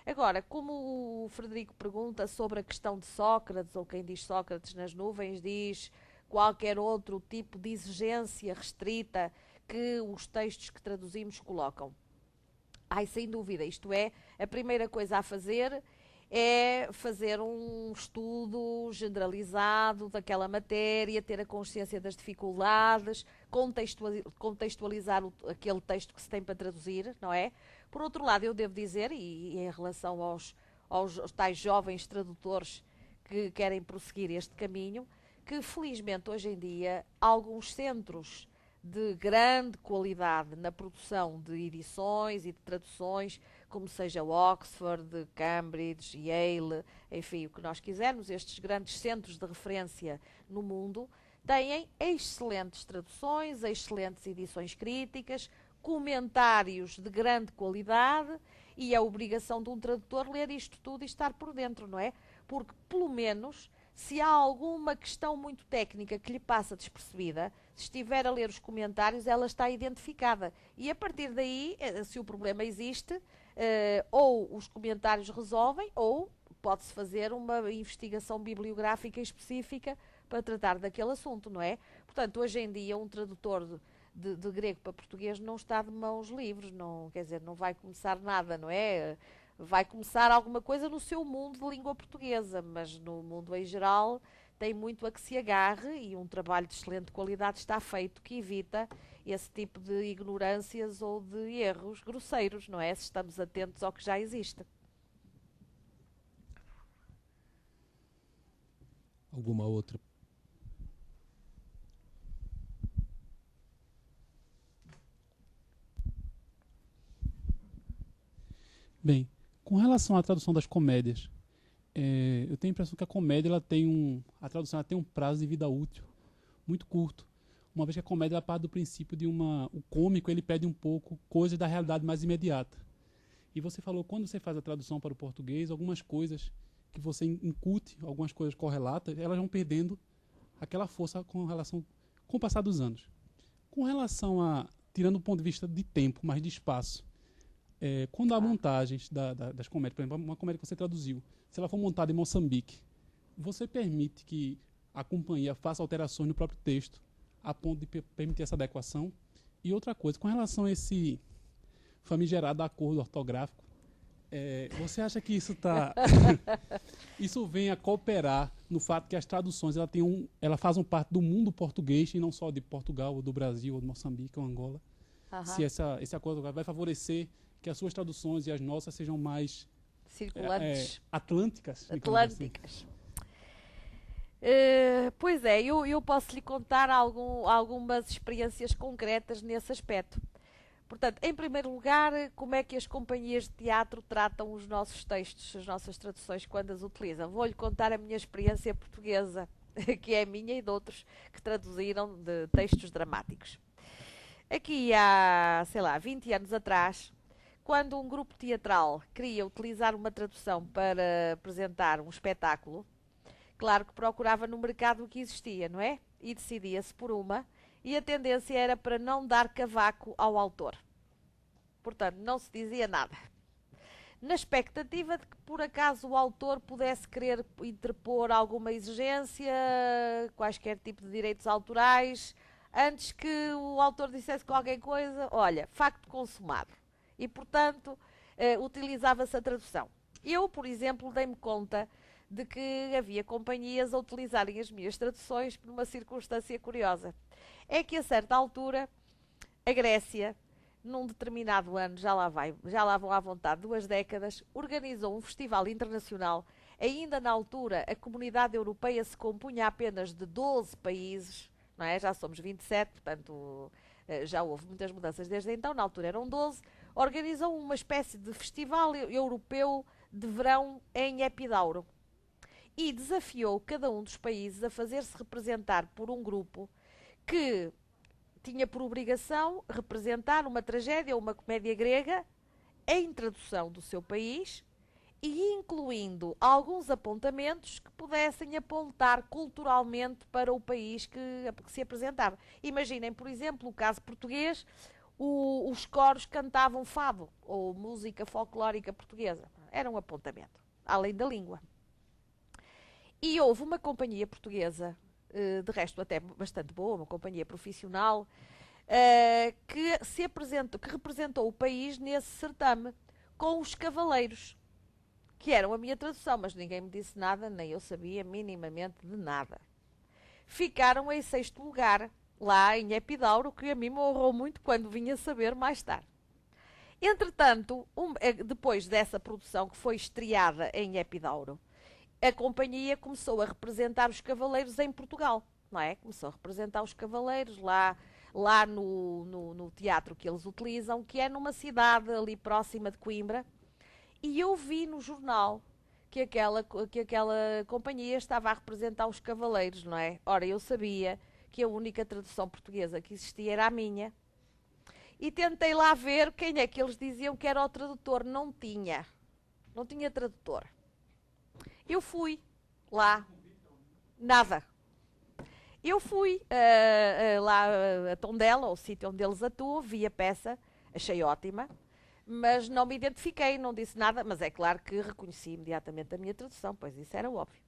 [SPEAKER 2] Agora, como o Frederico pergunta sobre a questão de Sócrates, ou quem diz Sócrates nas nuvens diz qualquer outro tipo de exigência restrita que os textos que traduzimos colocam. Ai, sem dúvida, isto é, a primeira coisa a fazer é fazer um estudo generalizado daquela matéria, ter a consciência das dificuldades, contextualizar aquele texto que se tem para traduzir, não é? Por outro lado, eu devo dizer, e em relação aos tais jovens tradutores que querem prosseguir este caminho, que felizmente hoje em dia alguns centros de grande qualidade na produção de edições e de traduções, como seja Oxford, Cambridge, Yale, enfim, o que nós quisermos, estes grandes centros de referência no mundo, têm excelentes traduções, excelentes edições críticas, comentários de grande qualidade, e é a obrigação de um tradutor ler isto tudo e estar por dentro, não é? Porque, pelo menos, se há alguma questão muito técnica que lhe passa despercebida, se estiver a ler os comentários, ela está identificada. E a partir daí, se o problema existe, ou os comentários resolvem, ou pode-se fazer uma investigação bibliográfica específica para tratar daquele assunto, não é? Portanto, hoje em dia, um tradutor de grego para português não está de mãos livres, não, quer dizer, não vai começar nada, não é? Vai começar alguma coisa no seu mundo de língua portuguesa, mas no mundo em geral tem muito a que se agarre, e um trabalho de excelente qualidade está feito que evita esse tipo de ignorâncias ou de erros grosseiros, não é? Se estamos atentos ao que já existe.
[SPEAKER 1] Alguma outra?
[SPEAKER 4] Bem, com relação à tradução das comédias, eu tenho a impressão que a comédia a tradução ela tem um prazo de vida útil muito curto, uma vez que a comédia ela parte do princípio o cômico ele pede um pouco coisas da realidade mais imediata. E você falou, quando você faz a tradução para o português, algumas coisas que você incute, algumas coisas correlatas, elas vão perdendo aquela força com o passar dos anos. Com relação a, tirando o ponto de vista de tempo, mas de espaço, quando há montagens das comédias, por exemplo, uma comédia que você traduziu, se ela for montada em Moçambique, você permite que a companhia faça alterações no próprio texto, a ponto de permitir essa adequação? E outra coisa, com relação a esse famigerado acordo ortográfico, você acha que isso isso vem a cooperar no fato que as traduções elas fazem parte do mundo português e não só de Portugal, ou do Brasil, ou de Moçambique, ou Angola? Se esse acordo vai favorecer que as suas traduções e as nossas sejam mais
[SPEAKER 2] circulantes,
[SPEAKER 4] atlânticas.
[SPEAKER 2] Atlânticas. Pois é, eu posso lhe contar algumas experiências concretas nesse aspecto. Portanto, em primeiro lugar, como é que as companhias de teatro tratam os nossos textos, as nossas traduções, quando as utilizam? Vou-lhe contar a minha experiência portuguesa, que é a minha e de outros que traduziram de textos dramáticos. Aqui há, 20 anos atrás, quando um grupo teatral queria utilizar uma tradução para apresentar um espetáculo, claro que procurava no mercado o que existia, não é? E decidia-se por uma, e a tendência era para não dar cavaco ao autor. Portanto, não se dizia nada. Na expectativa de que, por acaso, o autor pudesse querer interpor alguma exigência, quaisquer tipo de direitos autorais, antes que o autor dissesse qualquer coisa, olha, facto consumado. E, portanto, utilizava-se a tradução. Eu, por exemplo, dei-me conta de que havia companhias a utilizarem as minhas traduções por uma circunstância curiosa. É que, a certa altura, a Grécia, num determinado ano, já lá vão à vontade 2 décadas, organizou um festival internacional. Ainda na altura, a comunidade europeia se compunha apenas de 12 países, não é? Já somos 27, portanto, já houve muitas mudanças desde então, na altura eram 12, organizou uma espécie de festival europeu de verão em Epidauro. E desafiou cada um dos países a fazer-se representar por um grupo que tinha por obrigação representar uma tragédia ou uma comédia grega em tradução do seu país e incluindo alguns apontamentos que pudessem apontar culturalmente para o país que se apresentava. Imaginem, por exemplo, o caso português, os coros cantavam fado ou música folclórica portuguesa. Era um apontamento, além da língua. E houve uma companhia portuguesa, de resto até bastante boa, uma companhia profissional, que representou o país nesse certame com os Cavaleiros, que eram a minha tradução, mas ninguém me disse nada, nem eu sabia minimamente de nada. Ficaram em 6º lugar, lá em Epidauro, que a mim me honrou muito quando vim a saber mais tarde. Entretanto, depois dessa produção que foi estreada em Epidauro, a companhia começou a representar os Cavaleiros em Portugal, não é? Começou a representar os Cavaleiros lá no teatro que eles utilizam, que é numa cidade ali próxima de Coimbra, e eu vi no jornal que aquela companhia estava a representar os Cavaleiros, não é? Ora, eu sabia que a única tradução portuguesa que existia era a minha, e tentei lá ver quem é que eles diziam que era o tradutor. Não tinha tradutor. Eu fui lá, nada. Eu fui lá a Tondela, ao sítio onde eles atuam, vi a peça, achei ótima, mas não me identifiquei, não disse nada, mas é claro que reconheci imediatamente a minha tradução, pois isso era óbvio.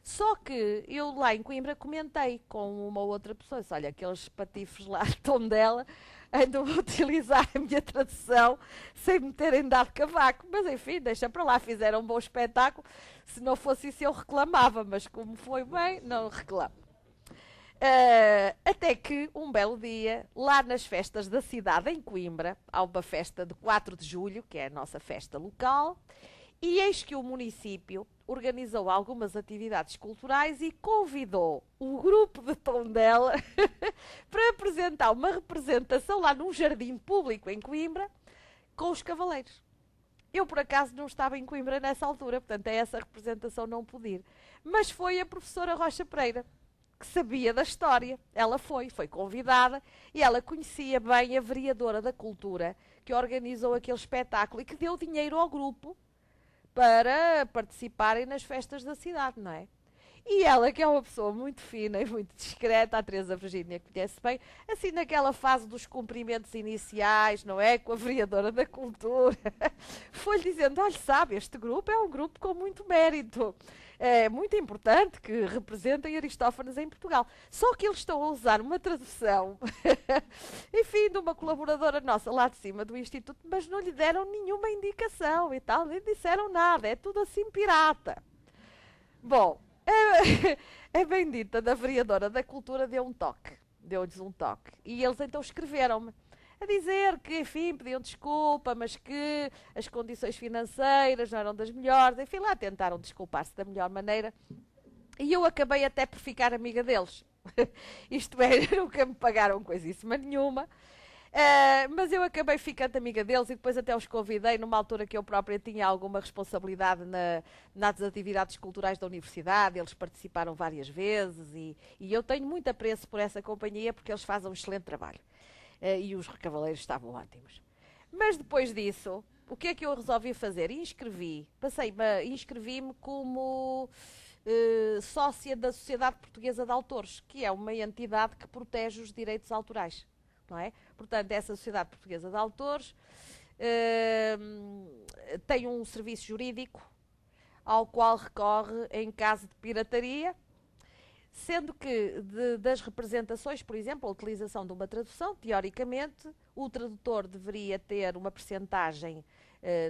[SPEAKER 2] Só que eu lá em Coimbra comentei com uma outra pessoa, disse, olha, aqueles patifes lá de Tondela andam a utilizar a minha tradução sem me terem dado cavaco. Mas enfim, deixa para lá, fizeram um bom espetáculo. Se não fosse isso eu reclamava, mas como foi bem, não reclamo. Até que um belo dia, lá nas festas da cidade em Coimbra, há uma festa de 4 de julho, que é a nossa festa local, e eis que o município organizou algumas atividades culturais e convidou o grupo de Tondela para apresentar uma representação lá num jardim público em Coimbra com os Cavaleiros. Eu, por acaso, não estava em Coimbra nessa altura, portanto, a essa representação não pude ir. Mas foi a professora Rocha Pereira, que sabia da história. Ela foi convidada e ela conhecia bem a vereadora da Cultura que organizou aquele espetáculo e que deu dinheiro ao grupo para participarem nas festas da cidade, não é? E ela, que é uma pessoa muito fina e muito discreta, a Teresa Virgínia conhece bem, assim naquela fase dos cumprimentos iniciais, não é? Com a vereadora da Cultura, foi-lhe dizendo, olha, sabe, este grupo é um grupo com muito mérito, é muito importante que representem Aristófanes em Portugal. Só que eles estão a usar uma tradução, enfim, de uma colaboradora nossa lá de cima do Instituto, mas não lhe deram nenhuma indicação e tal, nem disseram nada, é tudo assim pirata. Bom, a bendita da vereadora da Cultura deu-lhes um toque. E eles então escreveram-me a dizer que, enfim, pediam desculpa, mas que as condições financeiras não eram das melhores. Enfim, lá tentaram desculpar-se da melhor maneira. E eu acabei até por ficar amiga deles. Isto é, nunca me pagaram coisíssima nenhuma. Mas eu acabei ficando amiga deles e depois até os convidei numa altura que eu própria tinha alguma responsabilidade nas atividades culturais da universidade. Eles participaram várias vezes e eu tenho muito apreço por essa companhia porque eles fazem um excelente trabalho. E os cavaleiros estavam ótimos. Mas depois disso, o que é que eu resolvi fazer? Inscrevi-me como sócia da Sociedade Portuguesa de Autores, que é uma entidade que protege os direitos autorais. Não é? Portanto, essa Sociedade Portuguesa de Autores tem um serviço jurídico ao qual recorre em caso de pirataria, sendo que das representações, por exemplo, a utilização de uma tradução, teoricamente, o tradutor deveria ter uma percentagem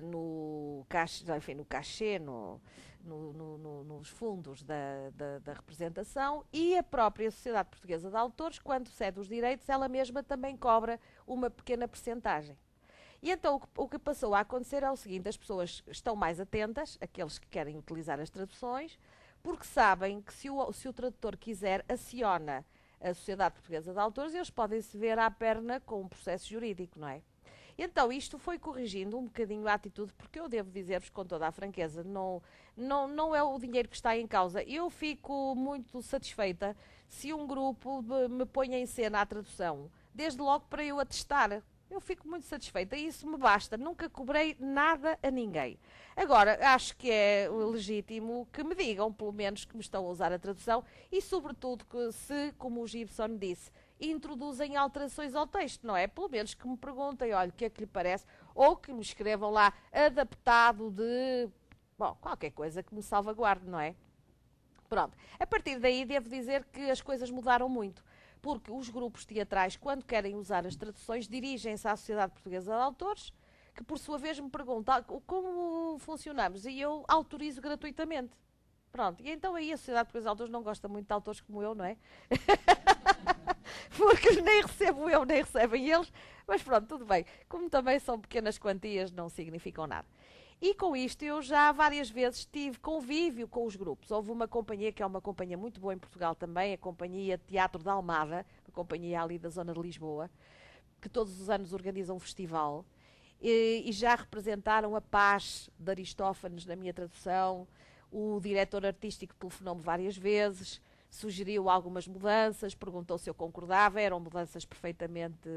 [SPEAKER 2] no cachê, nos fundos da representação, e a própria Sociedade Portuguesa de Autores, quando cede os direitos, ela mesma também cobra uma pequena percentagem. E então o que passou a acontecer é o seguinte: as pessoas estão mais atentas, aqueles que querem utilizar as traduções, porque sabem que se o tradutor quiser, aciona a Sociedade Portuguesa de Autores e eles podem se ver à perna com um processo jurídico, não é? Então isto foi corrigindo um bocadinho a atitude, porque eu devo dizer-vos com toda a franqueza, não é o dinheiro que está em causa. Eu fico muito satisfeita se um grupo me põe em cena a tradução, desde logo para eu atestar. Eu fico muito satisfeita e isso me basta. Nunca cobrei nada a ninguém. Agora, acho que é legítimo que me digam, pelo menos, que me estão a usar a tradução e, sobretudo, que se, como o Gibson disse, introduzem alterações ao texto, não é? Pelo menos que me perguntem, olha, o que é que lhe parece? Ou que me escrevam lá, adaptado de... Bom, qualquer coisa que me salvaguarde, não é? Pronto. A partir daí, devo dizer que as coisas mudaram muito. Porque os grupos teatrais, quando querem usar as traduções, dirigem-se à Sociedade Portuguesa de Autores, que por sua vez me pergunta como funcionamos, e eu autorizo gratuitamente. Pronto, e então aí a Sociedade Portuguesa de Autores não gosta muito de autores como eu, não é? Porque nem recebo eu, nem recebem eles, mas pronto, tudo bem. Como também são pequenas quantias, não significam nada. E com isto eu já várias vezes tive convívio com os grupos. Houve uma companhia que é uma companhia muito boa em Portugal também, a Companhia Teatro da Almada, uma companhia ali da zona de Lisboa, que todos os anos organiza um festival e já representaram a Paz de Aristófanes na minha tradução. O diretor artístico telefonou-me várias vezes, sugeriu algumas mudanças, perguntou se eu concordava, eram mudanças perfeitamente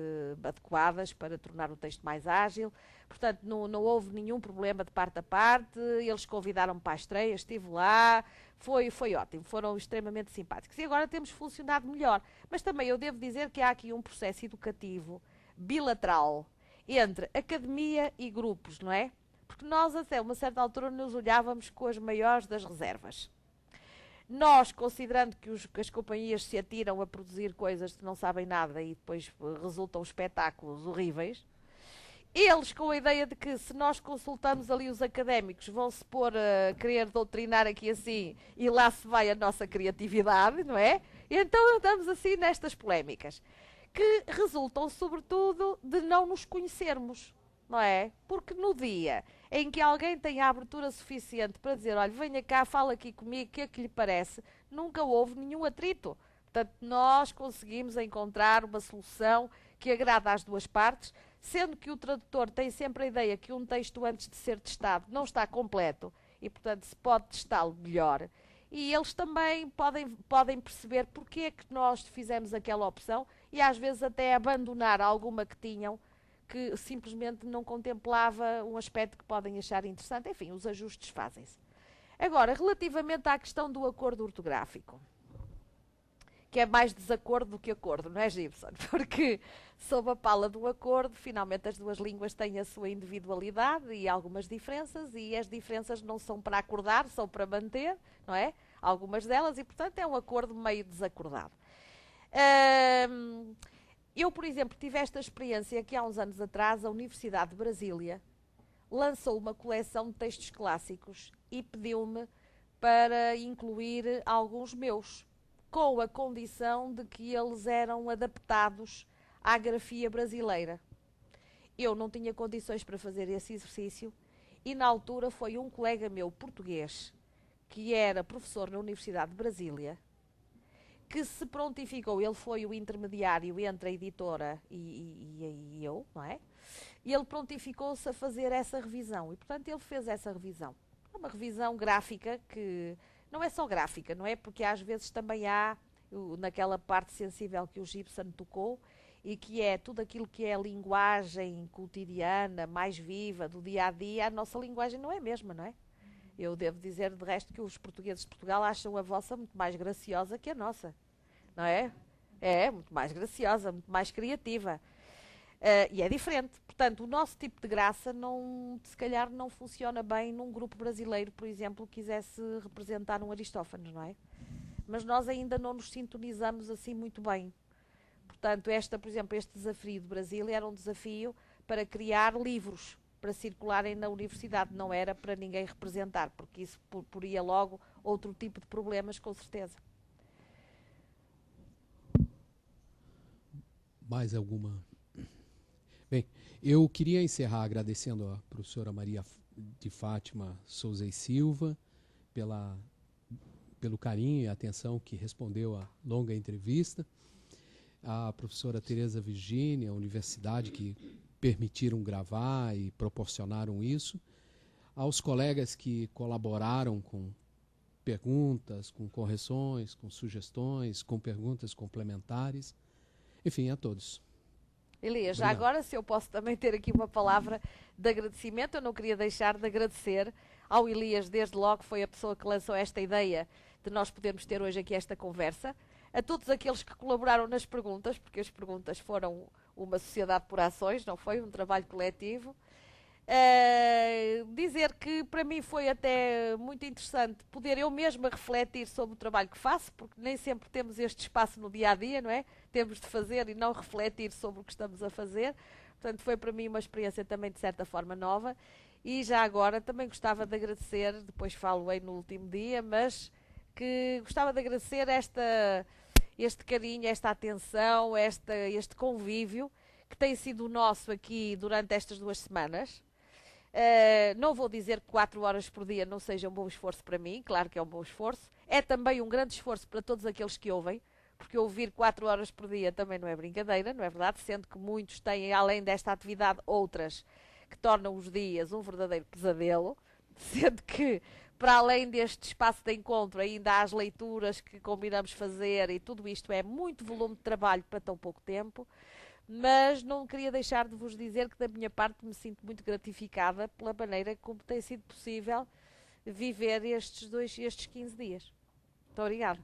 [SPEAKER 2] adequadas para tornar o texto mais ágil. Portanto, não houve nenhum problema de parte a parte, eles convidaram-me para a estreia, estive lá, foi ótimo, foram extremamente simpáticos. E agora temos funcionado melhor. Mas também eu devo dizer que há aqui um processo educativo bilateral entre academia e grupos, não é? Porque nós, até uma certa altura, nos olhávamos com as maiores das reservas. Nós, considerando que as companhias se atiram a produzir coisas que não sabem nada e depois resultam espetáculos horríveis, eles com a ideia de que se nós consultamos ali os académicos vão-se pôr a querer doutrinar aqui assim e lá se vai a nossa criatividade, não é? E então andamos assim nestas polémicas, que resultam sobretudo de não nos conhecermos, não é? Porque no dia em que alguém tem a abertura suficiente para dizer, olha, venha cá, fala aqui comigo, o que é que lhe parece, nunca houve nenhum atrito. Portanto, nós conseguimos encontrar uma solução que agrada às duas partes, sendo que o tradutor tem sempre a ideia que um texto, antes de ser testado, não está completo e, portanto, se pode testá-lo melhor. E eles também podem perceber porque é que nós fizemos aquela opção e, às vezes, até abandonar alguma que tinham, que simplesmente não contemplava um aspecto que podem achar interessante. Enfim, os ajustes fazem-se. Agora, relativamente à questão do acordo ortográfico, que é mais desacordo do que acordo, não é, Gibson? Porque sob a pala do acordo, finalmente as duas línguas têm a sua individualidade e algumas diferenças, e as diferenças não são para acordar, são para manter, não é? Algumas delas, e portanto é um acordo meio desacordado. Eu, por exemplo, tive esta experiência que há uns anos atrás a Universidade de Brasília lançou uma coleção de textos clássicos e pediu-me para incluir alguns meus, com a condição de que eles eram adaptados à grafia brasileira. Eu não tinha condições para fazer esse exercício e na altura foi um colega meu português, que era professor na Universidade de Brasília, que se prontificou. Ele foi o intermediário entre a editora e eu, não é? E ele prontificou-se a fazer essa revisão. E, portanto, ele fez essa revisão. É uma revisão gráfica que não é só gráfica, não é? Porque às vezes também há, naquela parte sensível que o Gibson tocou, e que é tudo aquilo que é a linguagem cotidiana, mais viva, do dia a dia, a nossa linguagem não é a mesma, não é? Eu devo dizer, de resto, que os portugueses de Portugal acham a vossa muito mais graciosa que a nossa, não é? É, muito mais graciosa, muito mais criativa. E é diferente. Portanto, o nosso tipo de graça, não, se calhar, não funciona bem num grupo brasileiro, por exemplo, que quisesse representar um Aristófanes, não é? Mas nós ainda não nos sintonizamos assim muito bem. Portanto, por exemplo, este desafio de Brasília era um desafio para criar livros para circularem na universidade, não era para ninguém representar, porque isso poria logo outro tipo de problemas, com certeza.
[SPEAKER 1] Mais alguma? Bem, eu queria encerrar agradecendo a professora Maria de Fátima Souza e Silva pelo carinho e atenção que respondeu à longa entrevista, a professora Tereza Virgínia, a universidade que permitiram gravar e proporcionaram isso, aos colegas que colaboraram com perguntas, com correções, com sugestões, com perguntas complementares, enfim, a todos.
[SPEAKER 2] Elias, já agora, se eu posso também ter aqui uma palavra de agradecimento, eu não queria deixar de agradecer ao Elias, desde logo foi a pessoa que lançou esta ideia de nós podermos ter hoje aqui esta conversa, a todos aqueles que colaboraram nas perguntas, porque as perguntas foram uma sociedade por ações, não foi? Um trabalho coletivo. Dizer que para mim foi até muito interessante poder eu mesma refletir sobre o trabalho que faço, porque nem sempre temos este espaço no dia-a-dia, não é? Temos de fazer e não refletir sobre o que estamos a fazer. Portanto, foi para mim uma experiência também de certa forma nova. E já agora também gostava de agradecer, depois falo-ei no último dia, mas que gostava de agradecer este carinho, esta atenção, este convívio que tem sido nosso aqui durante estas 2 semanas. Não vou dizer que 4 horas por dia não seja um bom esforço para mim, claro que é um bom esforço. É também um grande esforço para todos aqueles que ouvem, porque ouvir 4 horas por dia também não é brincadeira, não é verdade? Sendo que muitos têm, além desta atividade, outras que tornam os dias um verdadeiro pesadelo, sendo que, para além deste espaço de encontro, ainda há as leituras que combinamos fazer e tudo isto é muito volume de trabalho para tão pouco tempo. Mas não queria deixar de vos dizer que da minha parte me sinto muito gratificada pela maneira como tem sido possível viver estes 15 dias. Muito obrigada.